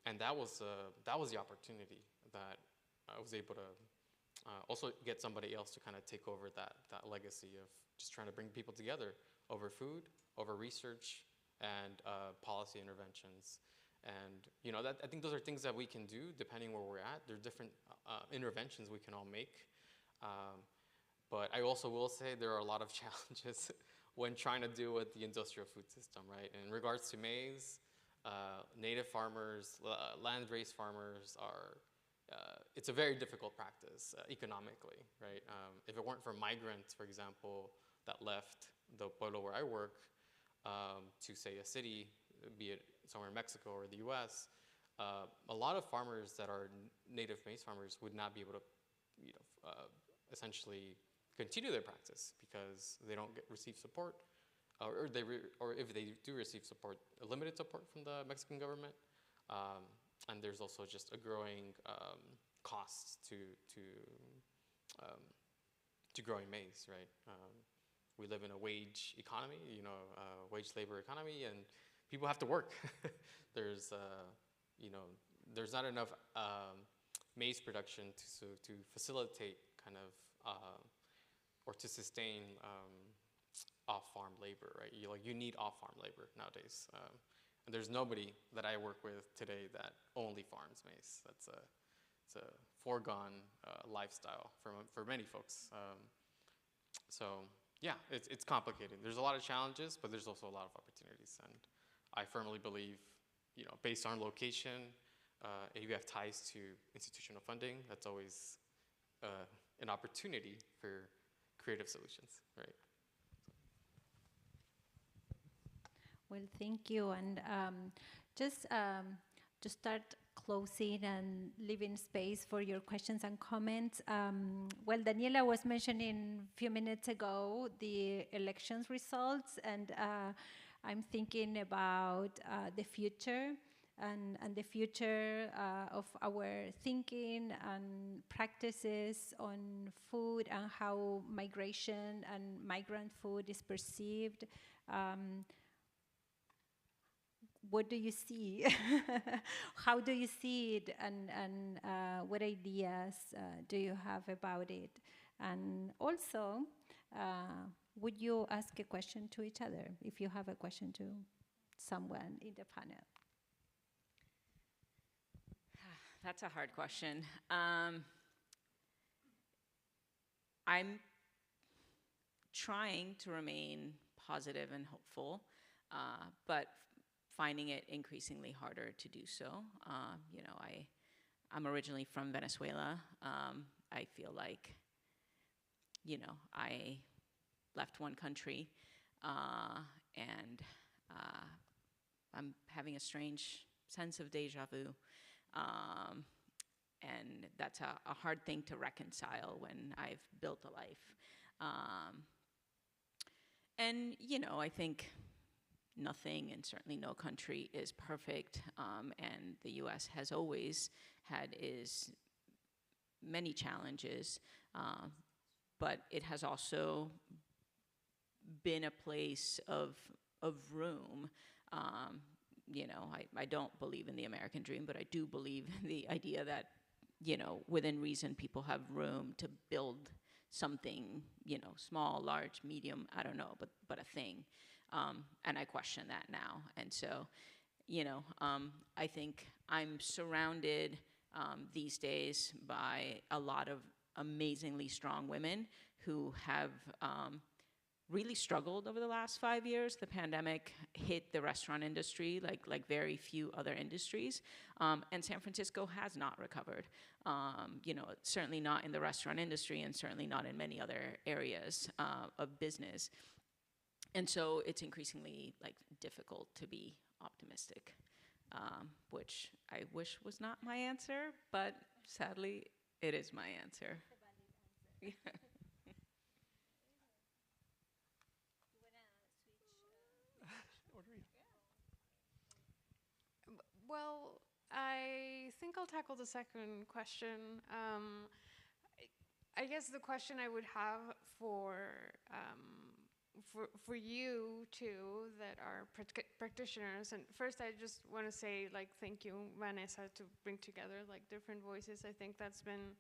And that was the opportunity that I was able to also get somebody else to kind of take over that legacy of just trying to bring people together over food, over research, and policy interventions. And you know, I think those are things that we can do depending where we're at. There are different interventions we can all make. But I also will say there are a lot of challenges when trying to deal with the industrial food system, right? In regards to maize, native farmers, land-raised farmers are, it's a very difficult practice economically, right? If it weren't for migrants, for example, that left the pueblo where I work to, say, a city, be it somewhere in Mexico or the US, a lot of farmers that are native maize farmers would not be able to, you know, essentially continue their practice because they don't receive support, or if they do receive support, limited support from the Mexican government. And there's also just a growing cost to growing maize, right? We live in a wage economy, you know, wage labor economy, and people have to work. There's, you know, there's not enough maize production to facilitate kind of, or to sustain off-farm labor, right? You need off-farm labor nowadays. And there's nobody that I work with today that only farms maize. It's a foregone lifestyle for many folks. So yeah, it's complicated. There's a lot of challenges, but there's also a lot of opportunities. And I firmly believe, you know, based on location, if you have ties to institutional funding, that's always an opportunity for creative solutions, right? Well, thank you. And just to start closing and leaving space for your questions and comments, well, Daniela was mentioning a few minutes ago the elections results, and I'm thinking about the future and the future of our thinking and practices on food and how migration and migrant food is perceived. What do you see? How do you see it, and what ideas do you have about it? And also, would you ask a question to each other if you have a question to someone in the panel? That's a hard question. I'm trying to remain positive and hopeful, but finding it increasingly harder to do so. You know, I'm originally from Venezuela. I feel like, I left one country, and I'm having a strange sense of deja vu. And that's a hard thing to reconcile when I've built a life. And, I think nothing, and certainly no country, is perfect. And the US has always had many challenges, but it has also been a place of room. I don't believe in the American dream, but I do believe in the idea that, within reason, people have room to build something, small, large, medium, I don't know, but a thing. And I question that now. And so, I think I'm surrounded these days by a lot of amazingly strong women who have really struggled over the last 5 years. The pandemic hit the restaurant industry like very few other industries, and San Francisco has not recovered. Certainly not in the restaurant industry, and certainly not in many other areas of business. And so it's increasingly difficult to be optimistic, which I wish was not my answer, but sadly it is my answer. Yeah. Well, I think I'll tackle the second question. I guess the question I would have for you two that are practitioners, and first I just want to say thank you, Vanessa, to bring together different voices. I think that's been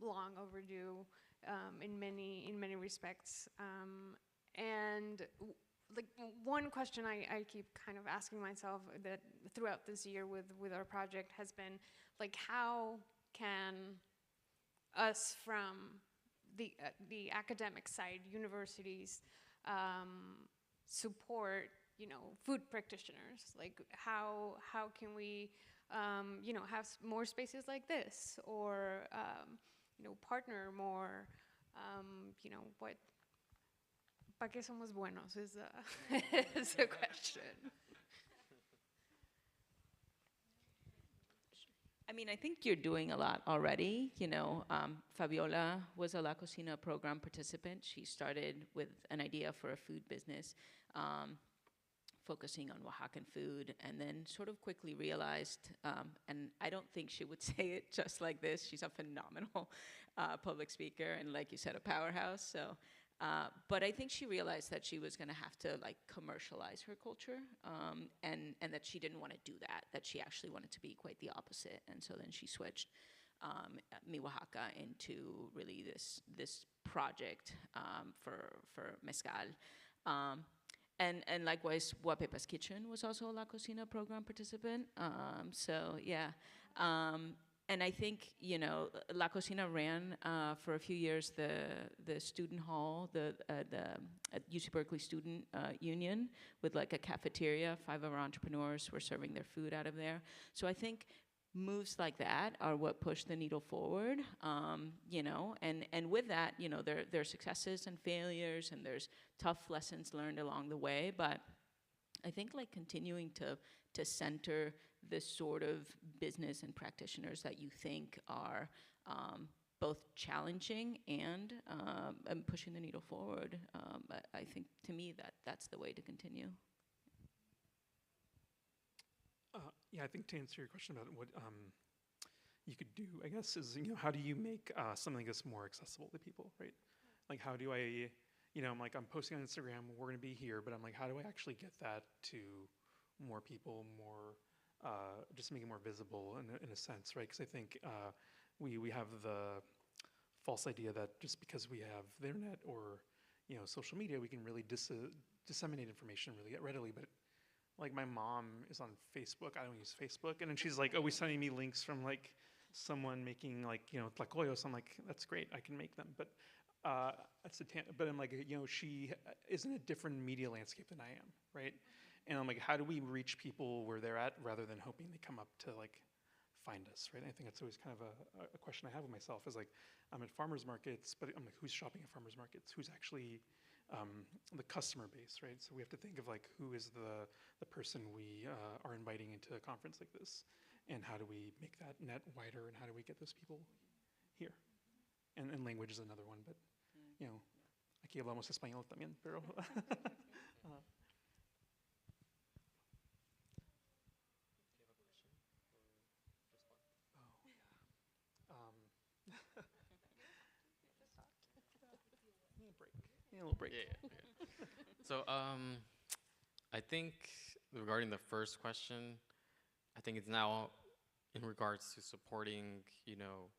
long overdue in many respects, and one question I keep kind of asking myself that throughout this year with our project has been how can us from the academic side, universities, support food practitioners? How can we have more spaces like this, or partner more? What? ¿Para qué somos buenos is the question. I mean, I think you're doing a lot already. Fabiola was a La Cocina program participant. She started with an idea for a food business, focusing on Oaxacan food, and then sort of quickly realized, and I don't think she would say it just like this, she's a phenomenal public speaker, and like you said, a powerhouse. So. But I think she realized that she was going to have to commercialize her culture, and that she didn't want to do that she actually wanted to be quite the opposite. And so then she switched Mi Oaxaca into really this project for mezcal. And likewise, Guapepa's Kitchen was also a La Cocina program participant. So yeah. And I think, La Cocina ran for a few years the student hall, the at UC Berkeley Student Union, with a cafeteria. 5 of our entrepreneurs were serving their food out of there. So I think moves like that are what push the needle forward, and with that, there are successes and failures, and there's tough lessons learned along the way. But I think continuing to center the sort of business and practitioners that you think are both challenging and pushing the needle forward. I think, to me, that's the way to continue. Yeah, I think to answer your question about what you could do, I guess, is how do you make something that's more accessible to people, right? How do I, I'm posting on Instagram, we're going to be here, but I'm how do I actually get that to more people, just make it more visible in a sense, right? Because I think we have the false idea that just because we have the internet or social media, we can really disseminate information really readily. But my mom is on Facebook. I don't use Facebook, and then she's always sending me links from someone making tlacoyos. I'm that's great, I can make them, but but I'm she is in a different media landscape than I am, right? And I'm how do we reach people where they're at rather than hoping they come up to find us, right? I think that's always kind of a question I have with myself is like, I'm at farmers markets, but I'm like, who's shopping at farmers markets? Who's actually the customer base, right? So we have to think of like, who is the person we are inviting into a conference like this? And how do we make that net wider, and how do we get those people here? And language is another one, but, you know, aquí hablamos español también, pero... A little break. Yeah. So I think regarding the first question, I think it's now in regards to supporting, you know,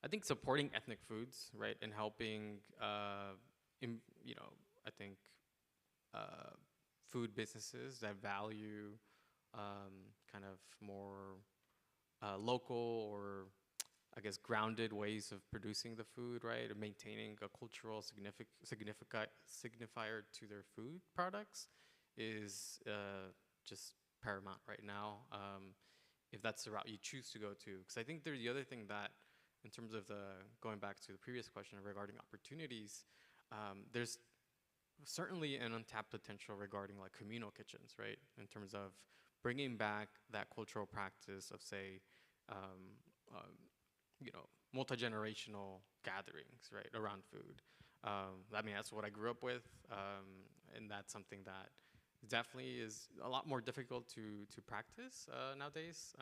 I think supporting ethnic foods, right, and helping, you know, I think food businesses that value kind of more local or I guess grounded ways of producing the food, right, or maintaining a cultural signifier to their food products is just paramount right now. If that's the route you choose to go to, because I think there's the other thing that, in terms of going back to the previous question regarding opportunities, there's certainly an untapped potential regarding like communal kitchens, right, in terms of bringing back that cultural practice of, say, you know, multi-generational gatherings, right, around food. I mean, that's what I grew up with, and that's something that definitely is a lot more difficult to practice nowadays.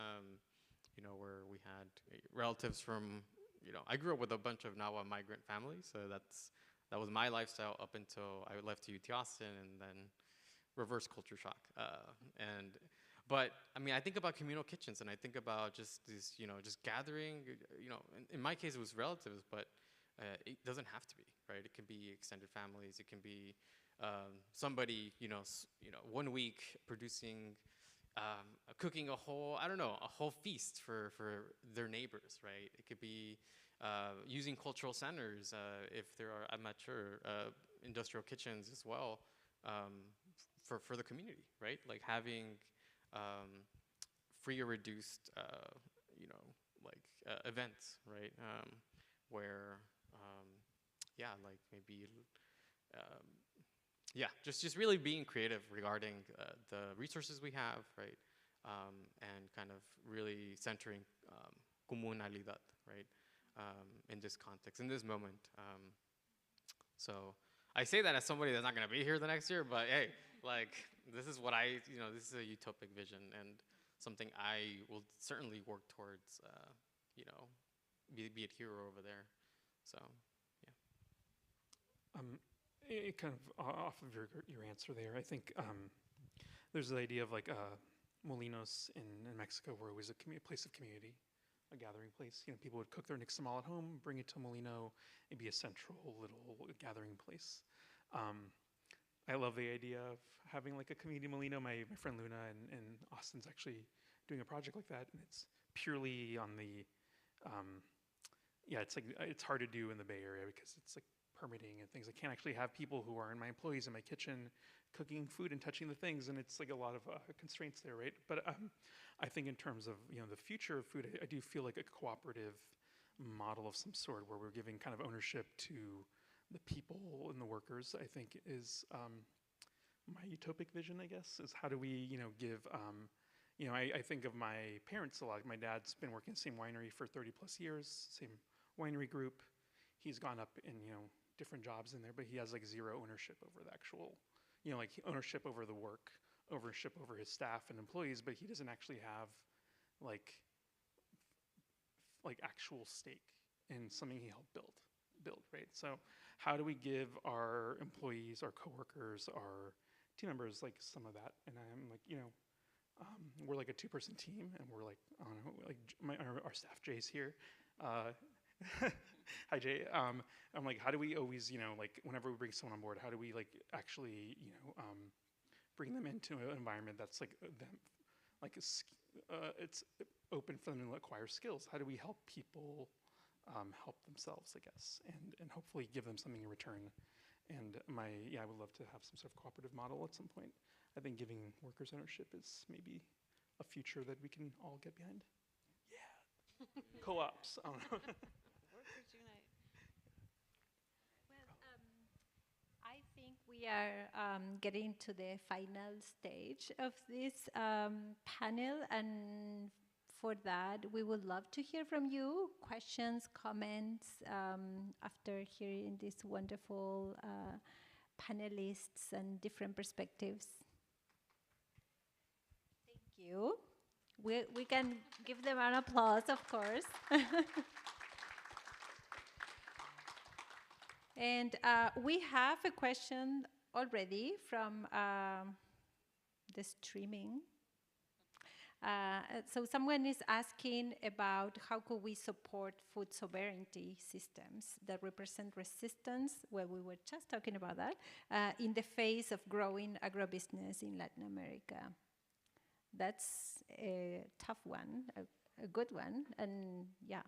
You know, where we had relatives from, you know, I grew up with a bunch of Nawa migrant families, so that was my lifestyle up until I left to UT Austin, and then reverse culture shock. But I mean, I think about communal kitchens, and I think about just this, you know, just gathering. You know, in my case, it was relatives, but it doesn't have to be, right? It can be extended families. It can be somebody, you know, 1 week producing, cooking a whole, I don't know, a whole feast for their neighbors, right? It could be using cultural centers if there are, I'm not sure, industrial kitchens as well for the community, right? Like having free or reduced, you know, like events, right? Where, yeah, like maybe, yeah, just really being creative regarding the resources we have, right? And kind of really centering comunalidad, right? In this context, in this moment. So I say that as somebody that's not gonna be here the next year, but hey, like, this is what you know, this is a utopic vision and something I will certainly work towards, you know, be a hero over there. So, yeah. Kind of off of your answer there, I think there's the idea of like molinos in Mexico where it was a place of community, a gathering place. You know, people would cook their nixtamal at home, bring it to molino, it'd be a central little gathering place. I love the idea of having like a community molino. My friend Luna in Austin's actually doing a project like that, and it's purely on the, yeah, it's like, it's hard to do in the Bay Area because it's like permitting and things. I can't actually have people who are my employees in my kitchen cooking food and touching the things, and it's like a lot of constraints there, right? But I think in terms of, you know, the future of food, I do feel like a cooperative model of some sort where we're giving kind of ownership to the people and the workers, I think is my utopic vision, I guess, is how do we, you know, give, you know, I think of my parents a lot. My dad's been working the same winery for 30 plus years, same winery group. He's gone up in, you know, different jobs in there, but he has like zero ownership over the actual, you know, like ownership over the work, ownership over his staff and employees, but he doesn't actually have like actual stake in something he helped build, right? So how do we give our employees, our coworkers, our team members like some of that? And I'm like, you know, we're like a 2-person team, and we're like, I don't know, like our staff Jay's here. Hi Jay. I'm like, how do we always, you know, like whenever we bring someone on board, how do we like actually, you know, bring them into an environment that's like them, like it's open for them to acquire skills. How do we help people help themselves, I guess, and hopefully give them something in return. And I would love to have some sort of cooperative model at some point. I think giving workers ownership is maybe a future that we can all get behind. Co-ops. I don't know. Workers unite. I think we are getting to the final stage of this panel, and for that, we would love to hear from you. Questions, comments, after hearing these wonderful panelists and different perspectives. Thank you. We can give them an applause, of course. And we have a question already from the streaming. So someone is asking about how could we support food sovereignty systems that represent resistance, well, we were just talking about that, in the face of growing agribusiness in Latin America. That's a tough one, a good one, and yeah.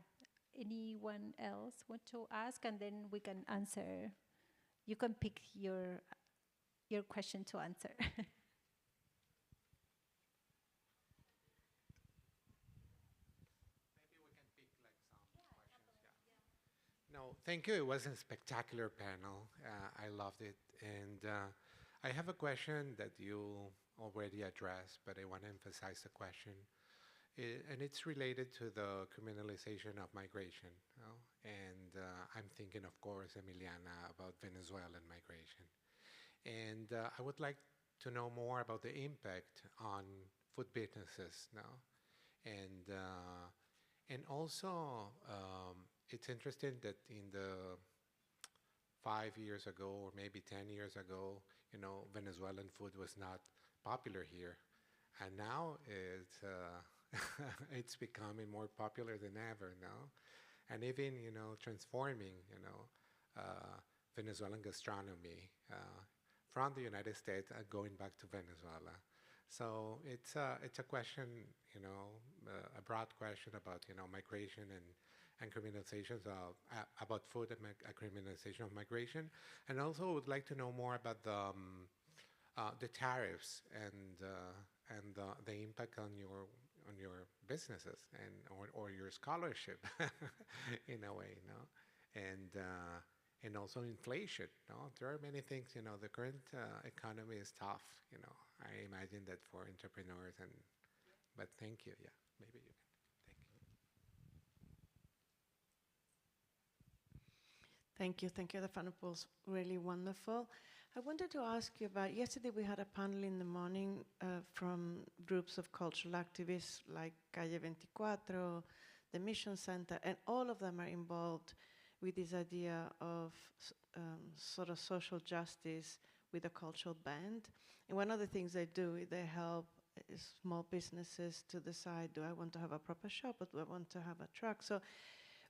Anyone else want to ask, and then we can answer. You can pick your question to answer. No, thank you. It was a spectacular panel. I loved it. And I have a question that you already addressed, but I want to emphasize the question. And it's related to the criminalization of migration. You know? And I'm thinking, of course, Emiliana, about Venezuelan migration. And I would like to know more about the impact on food businesses now. And also, it's interesting that in the 5 years ago, or maybe 10 years ago, you know, Venezuelan food was not popular here. And now it's, it's becoming more popular than ever now. And even, you know, transforming, you know, Venezuelan gastronomy from the United States going back to Venezuela. So it's a question, you know, a broad question about, you know, migration and criminalizations of, about food and criminalization of migration. And also would like to know more about the tariffs and the impact on your businesses and or your scholarship in a way, you know, and also inflation. You know? There are many things. You know, the current economy is tough. You know, I imagine that for entrepreneurs and. But thank you. Yeah, maybe you can. Thank you. Thank you. The panel was really wonderful. I wanted to ask you about, yesterday we had a panel in the morning from groups of cultural activists like Calle 24, the Mission Center, and all of them are involved with this idea of sort of social justice with a cultural band. And one of the things they do is they help small businesses to decide, do I want to have a proper shop or do I want to have a truck? So,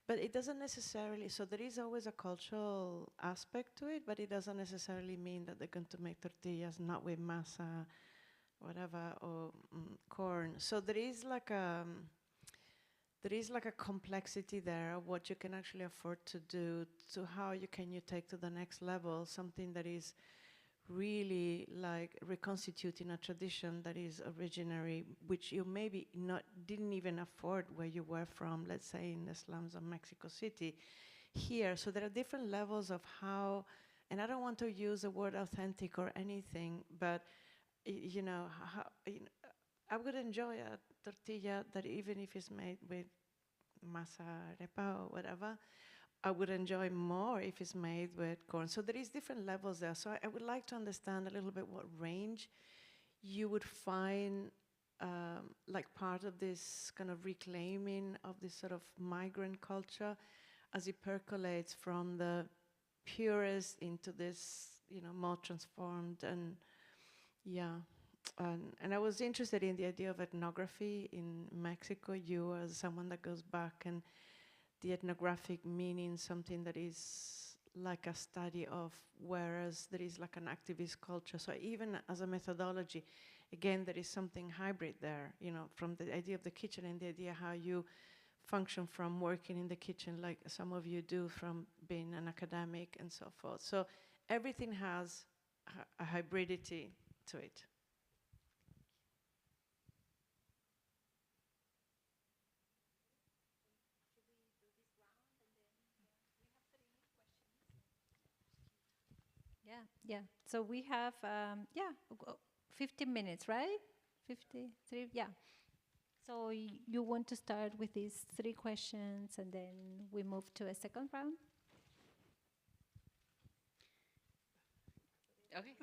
but it doesn't necessarily, so there is always a cultural aspect to it, but it doesn't necessarily mean that they're going to make tortillas not with masa, whatever, or corn. So there is like a complexity there of what you can actually afford to do, to how you take to the next level, something that is really like reconstituting a tradition that is originary, which you maybe didn't even afford where you were from, let's say in the slums of Mexico City, here. So there are different levels of how, and I don't want to use the word authentic or anything, but you know, I would enjoy a tortilla that even if it's made with masa arepa or whatever, I would enjoy more if it's made with corn. So there is different levels there. So I would like to understand a little bit what range you would find like part of this kind of reclaiming of this sort of migrant culture as it percolates from the purest into this, you know, more transformed and yeah. And I was interested in the idea of ethnography in Mexico. You as someone that goes back and the ethnographic meaning something that is like a study of, whereas there is like an activist culture. So even as a methodology, again, there is something hybrid there, you know, from the idea of the kitchen and the idea how you function from working in the kitchen like some of you do from being an academic and so forth. So everything has a hybridity to it. yeah. So we have, 15 minutes, right? 53, yeah. So you want to start with these 3 questions and then we move to a second round? Okay.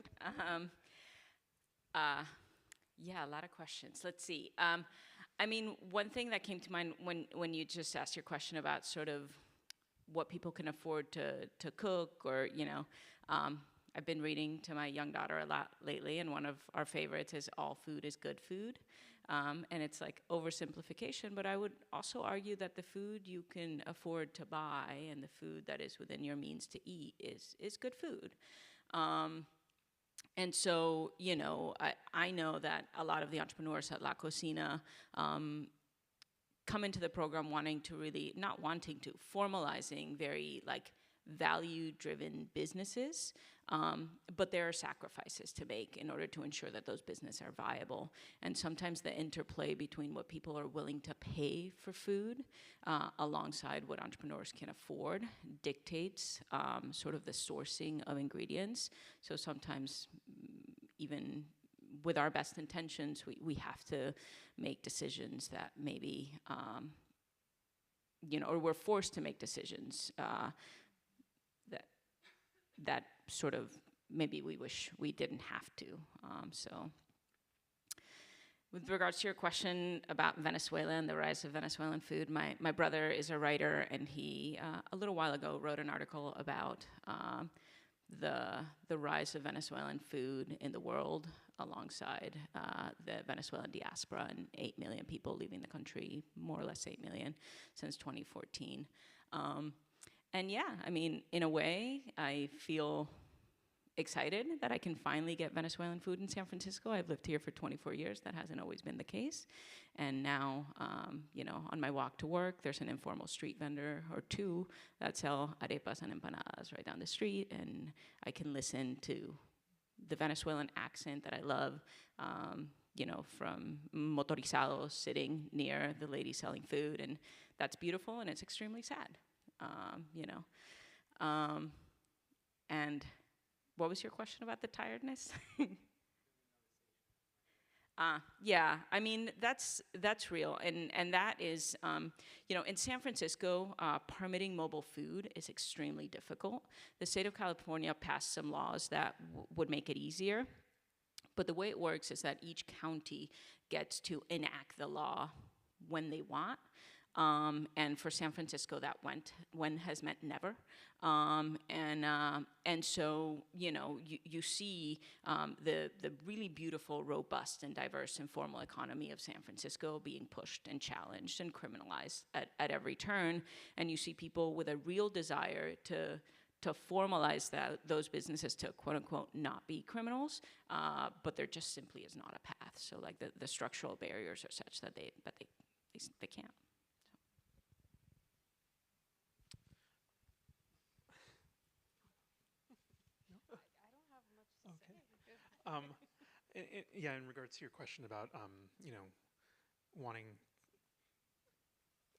Yeah, a lot of questions. Let's see. I mean, one thing that came to mind when you just asked your question about sort of what people can afford to cook, or, you know, I've been reading to my young daughter a lot lately, and one of our favorites is "All food is good food." And it's like oversimplification, but I would also argue that the food you can afford to buy and the food that is within your means to eat is good food. And so, you know, I know that a lot of the entrepreneurs at La Cocina come into the program wanting to really, not wanting to, formalizing very like value-driven businesses, but there are sacrifices to make in order to ensure that those businesses are viable. And sometimes the interplay between what people are willing to pay for food alongside what entrepreneurs can afford dictates sort of the sourcing of ingredients. So sometimes even with our best intentions, we have to make decisions that maybe, you know, or we're forced to make decisions that sort of maybe we wish we didn't have to. So with regards to your question about Venezuela and the rise of Venezuelan food, my brother is a writer, and he, a little while ago, wrote an article about the rise of Venezuelan food in the world alongside the Venezuelan diaspora and 8 million people leaving the country, more or less 8 million since 2014. And yeah, I mean, in a way, I feel excited that I can finally get Venezuelan food in San Francisco. I've lived here for 24 years. That hasn't always been the case. And now, you know, on my walk to work, there's an informal street vendor or 2 that sell arepas and empanadas right down the street. And I can listen to the Venezuelan accent that I love, you know, from motorizados sitting near the lady selling food. And that's beautiful, and it's extremely sad, you know. And what was your question about the tiredness? Yeah, I mean, that's real, and that is, you know, in San Francisco, permitting mobile food is extremely difficult. The state of California passed some laws that would make it easier, but the way it works is that each county gets to enact the law when they want. And for San Francisco, that when has meant never. And so, you know, you see the really beautiful, robust, and diverse informal economy of San Francisco being pushed and challenged and criminalized at every turn. And you see people with a real desire to formalize those businesses to, quote unquote, not be criminals, but there just simply is not a path. So like the structural barriers are such that they can't. Yeah, in regards to your question about, you know, wanting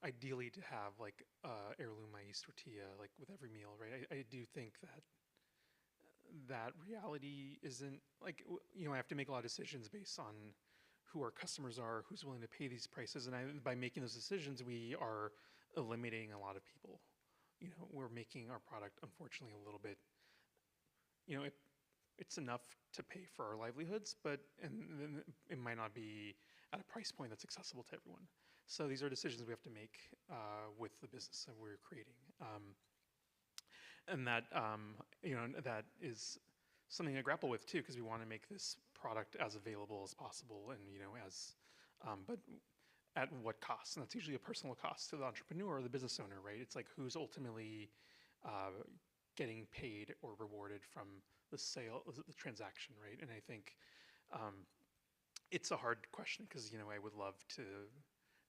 ideally to have like heirloom maize tortilla like with every meal, right? I do think that reality isn't like, you know, I have to make a lot of decisions based on who our customers are, who's willing to pay these prices, and by making those decisions, we are eliminating a lot of people. You know, we're making our product, unfortunately, a little bit, you know, it's enough to pay for our livelihoods, but and it might not be at a price point that's accessible to everyone. So these are decisions we have to make with the business that we're creating, and that you know, that is something I grapple with too, because we want to make this product as available as possible, and you know, as but at what cost? And that's usually a personal cost to the entrepreneur or the business owner, right? It's like who's ultimately getting paid or rewarded from the sale, the transaction, right? And I think it's a hard question because, you know, I would love to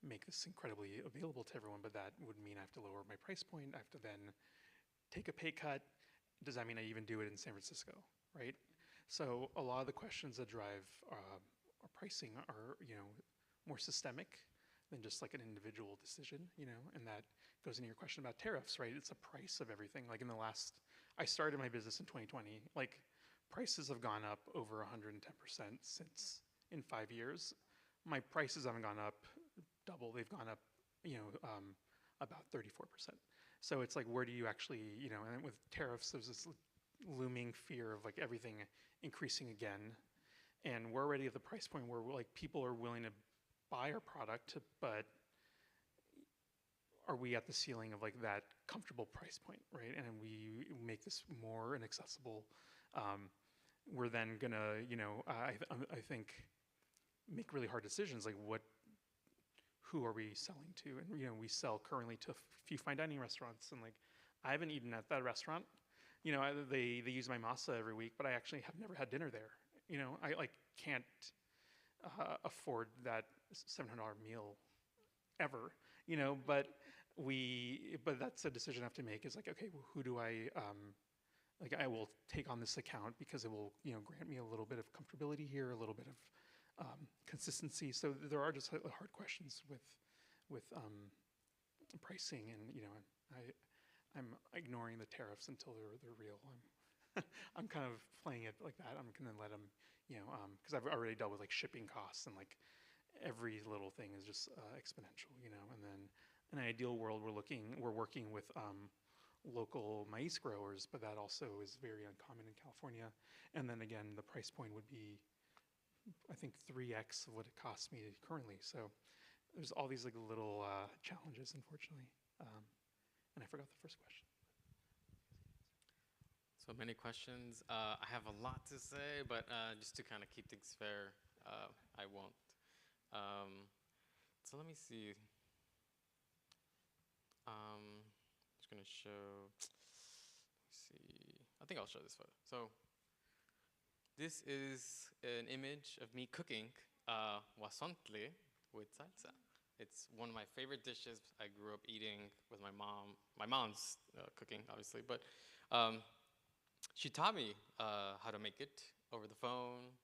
make this incredibly available to everyone, but that would mean I have to lower my price point. I have to then take a pay cut. Does that mean I even do it in San Francisco, right? So a lot of the questions that drive our pricing are, you know, more systemic than just like an individual decision, you know, and that goes into your question about tariffs, right? It's a price of everything. Like I started my business in 2020. Like prices have gone up over 110% since in 5 years. My prices haven't gone up double, they've gone up, about 34%. So it's like, where do you actually, and with tariffs, there's this looming fear of like everything increasing again. And we're already at the price point where like people are willing to buy our product, but are we at the ceiling of like that comfortable price point, right? And we make this more inaccessible. We're then gonna, I think, make really hard decisions like who are we selling to? And we sell currently to few fine dining restaurants, and like I haven't eaten at that restaurant. They use my masa every week, but I actually have never had dinner there. I like can't afford that $700 meal ever. But that's a decision I have to make. Is like, okay, well, who do I I will take on this account because it will grant me a little bit of comfortability here, a little bit of consistency. So there are just hard questions with pricing, and I'm ignoring the tariffs until they're real. I'm kind of playing it like that. I'm gonna let them, because I've already dealt with like shipping costs, and like every little thing is just exponential, And then in an ideal world, we're working with local maize growers, but that also is very uncommon in California. And then again, the price point would be, I think, 3x of what it costs me currently. So there's all these like little challenges, unfortunately. And I forgot the first question. So many questions. I have a lot to say, but just to kind of keep things fair, I won't. So let me see. Just gonna show. Let's see. I think I'll show this photo. So this is an image of me cooking guasontle with salsa. It's one of my favorite dishes. I grew up eating with my mom. My mom's cooking, obviously, but she taught me how to make it over the phone.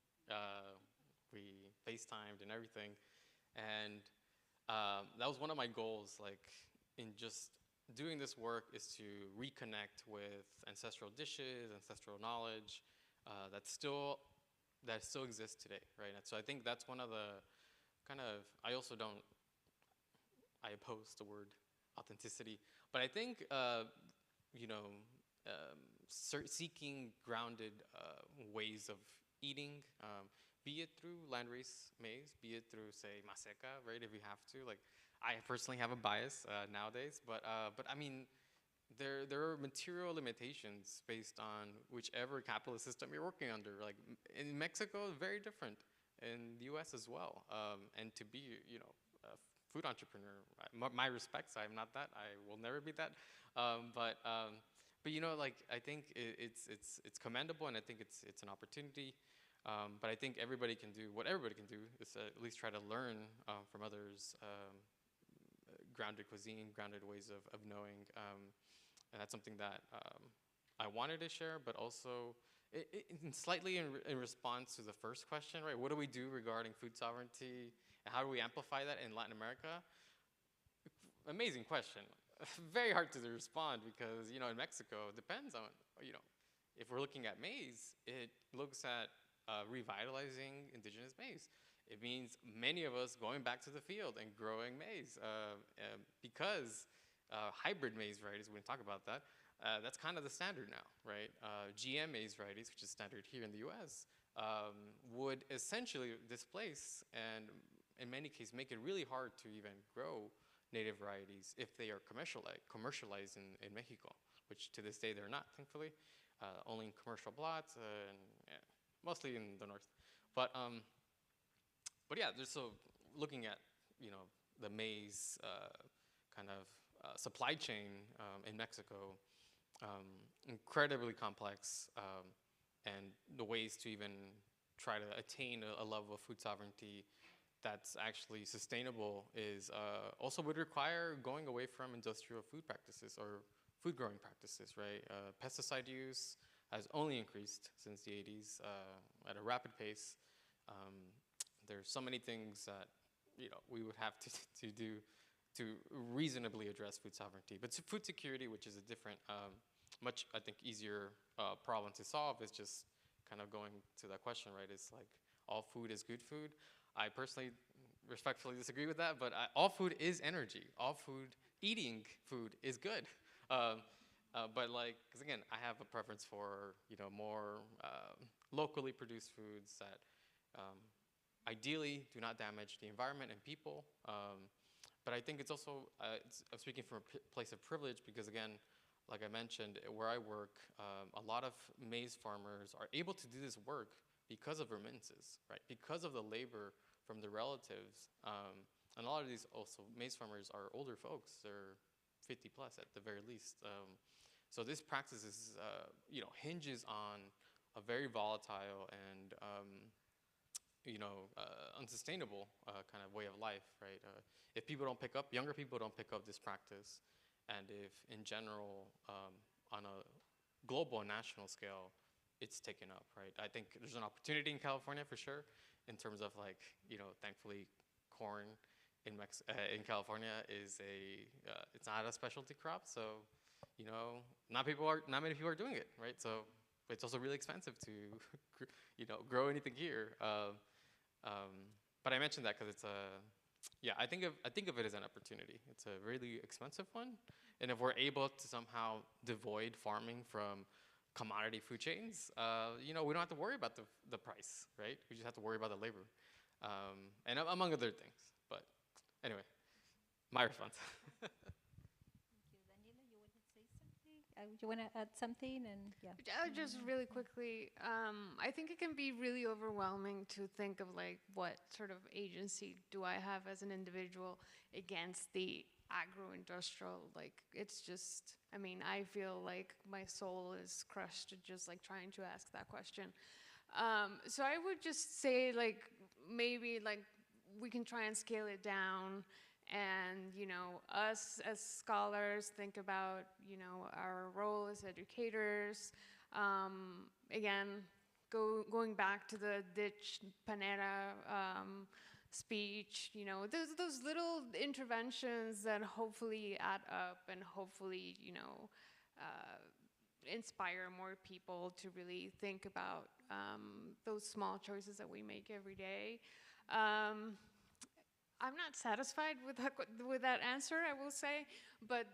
We FaceTimed and everything, and that was one of my goals. Like in just doing this work, is to reconnect with ancestral dishes, ancestral knowledge that still exists today, right? And so I think that's one of the kind of. I oppose the word authenticity, but I think seeking grounded ways of eating, be it through landrace maize, be it through, say, maseca, right? If you have to, like, I personally have a bias nowadays, but I mean, there are material limitations based on whichever capitalist system you're working under. Like in Mexico, very different. In the U.S. as well, and to be, a food entrepreneur, my respects. I'm not that. I will never be that. But like I think it's commendable, and I think it's an opportunity. But I think everybody can do what everybody can do is at least try to learn from others, grounded cuisine, grounded ways of knowing, and that's something that I wanted to share, but also. Slightly in response to the first question, right? What do we do regarding food sovereignty, and how do we amplify that in Latin America? Amazing question. Very hard to respond because, in Mexico, it depends on, if we're looking at maize, it looks at revitalizing indigenous maize. It means many of us going back to the field and growing maize because hybrid maize varieties, we didn't talk about that, that's kind of the standard now, right? GM maize varieties, which is standard here in the US, would essentially displace and in many cases make it really hard to even grow native varieties if they are commercialized in Mexico, which to this day they're not, thankfully, only in commercial plots and mostly in the north. But yeah, so looking at the maize kind of supply chain in Mexico. Incredibly complex, and the ways to even try to attain a level of food sovereignty that's actually sustainable is also would require going away from industrial food practices or food growing practices, right? Pesticide use has only increased since the 80s at a rapid pace. There's so many things that we would have to do to reasonably address food sovereignty. But food security, which is a different, much, I think, easier problem to solve, is just kind of going to that question, right, is like all food is good food. I personally respectfully disagree with that, but all food is energy. All food, eating food is good. But like, because again, I have a preference for, you know, more locally produced foods that ideally do not damage the environment and people. But I think it's also, I'm speaking from a place of privilege because again, like I mentioned, where I work, a lot of maize farmers are able to do this work because of remittances, right? Because of the labor from the relatives. And a lot of these also maize farmers are older folks. They're 50 plus at the very least. So this practice is, you know, hinges on a very volatile and, you know, unsustainable kind of way of life, right? If people don't pick up, younger people don't pick up this practice, and if in general, on a global and national scale, it's taken up, right? I think there's an opportunity in California for sure, in terms of like, you know, thankfully corn in California is it's not a specialty crop, so, you know, not many people are doing it, right? So it's also really expensive to, you know, grow anything here. But I mentioned that because it's yeah, I think of it as an opportunity. It's a really expensive one, and if we're able to somehow devoid farming from commodity food chains, you know, we don't have to worry about the price, right? We just have to worry about the labor, and among other things. But anyway, my response. You want to add something? And yeah. Just really quickly, I think it can be really overwhelming to think of like what sort of agency do I have as an individual against the agro-industrial. Like it's just, I mean, I feel like my soul is crushed just like trying to ask that question. So I would just say like maybe like we can try and scale it down. And, you know, us as scholars think about, you know, our role as educators. Again, going back to the Ditch Panera speech, you know, those little interventions that hopefully add up and hopefully, you know, inspire more people to really think about those small choices that we make every day. I'm not satisfied with that answer, I will say, but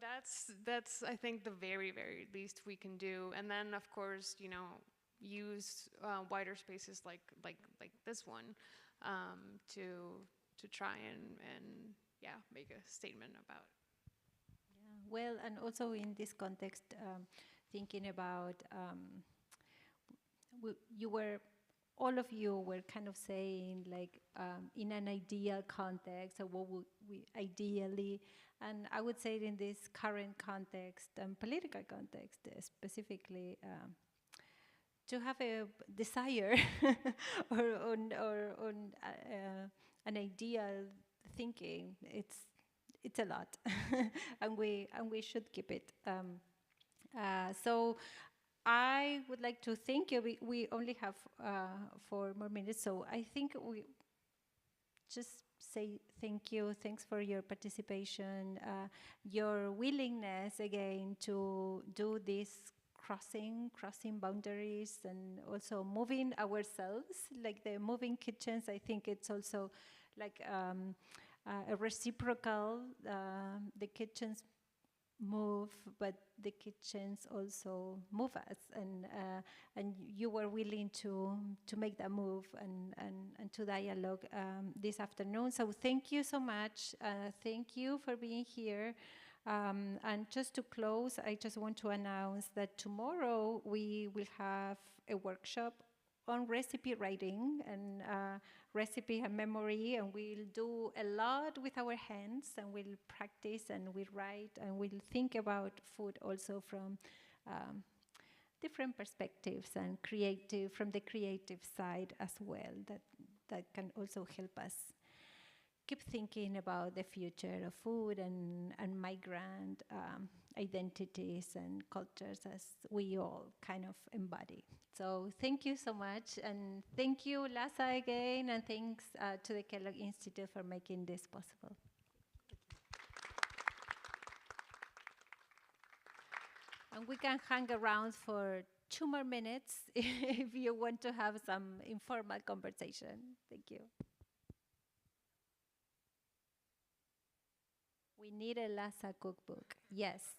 that's I think the very least we can do, and then of course, you know, use wider spaces like this one to try and yeah, make a statement about. Yeah. Well, and also in this context, thinking about all of you were kind of saying like in an ideal context, or what would we ideally, and I would say in this current context and political context specifically, to have a desire or on an ideal thinking, it's a lot, and we should keep it. So I would like to thank you. We only have 4 more minutes, so I think we just say thank you. Thanks for your participation, your willingness again to do this crossing boundaries, and also moving ourselves, like the moving kitchens. I think it's also like a reciprocal. The kitchens move, but the kitchens also move us, and you were willing to make that move and to dialogue this afternoon. So thank you so much. Thank you for being here. And just to close, I just want to announce that tomorrow we will have a workshop on recipe writing and recipe and memory, and we'll do a lot with our hands, and we'll practice and we'll write, and we'll think about food also from different perspectives and from the creative side as well. That can also help us keep thinking about the future of food and migrant identities and cultures as we all kind of embody. So thank you so much, and thank you, Lhasa, again, and thanks to the Kellogg Institute for making this possible. And we can hang around for 2 more minutes if you want to have some informal conversation. Thank you. We need a Lhasa cookbook. Yes.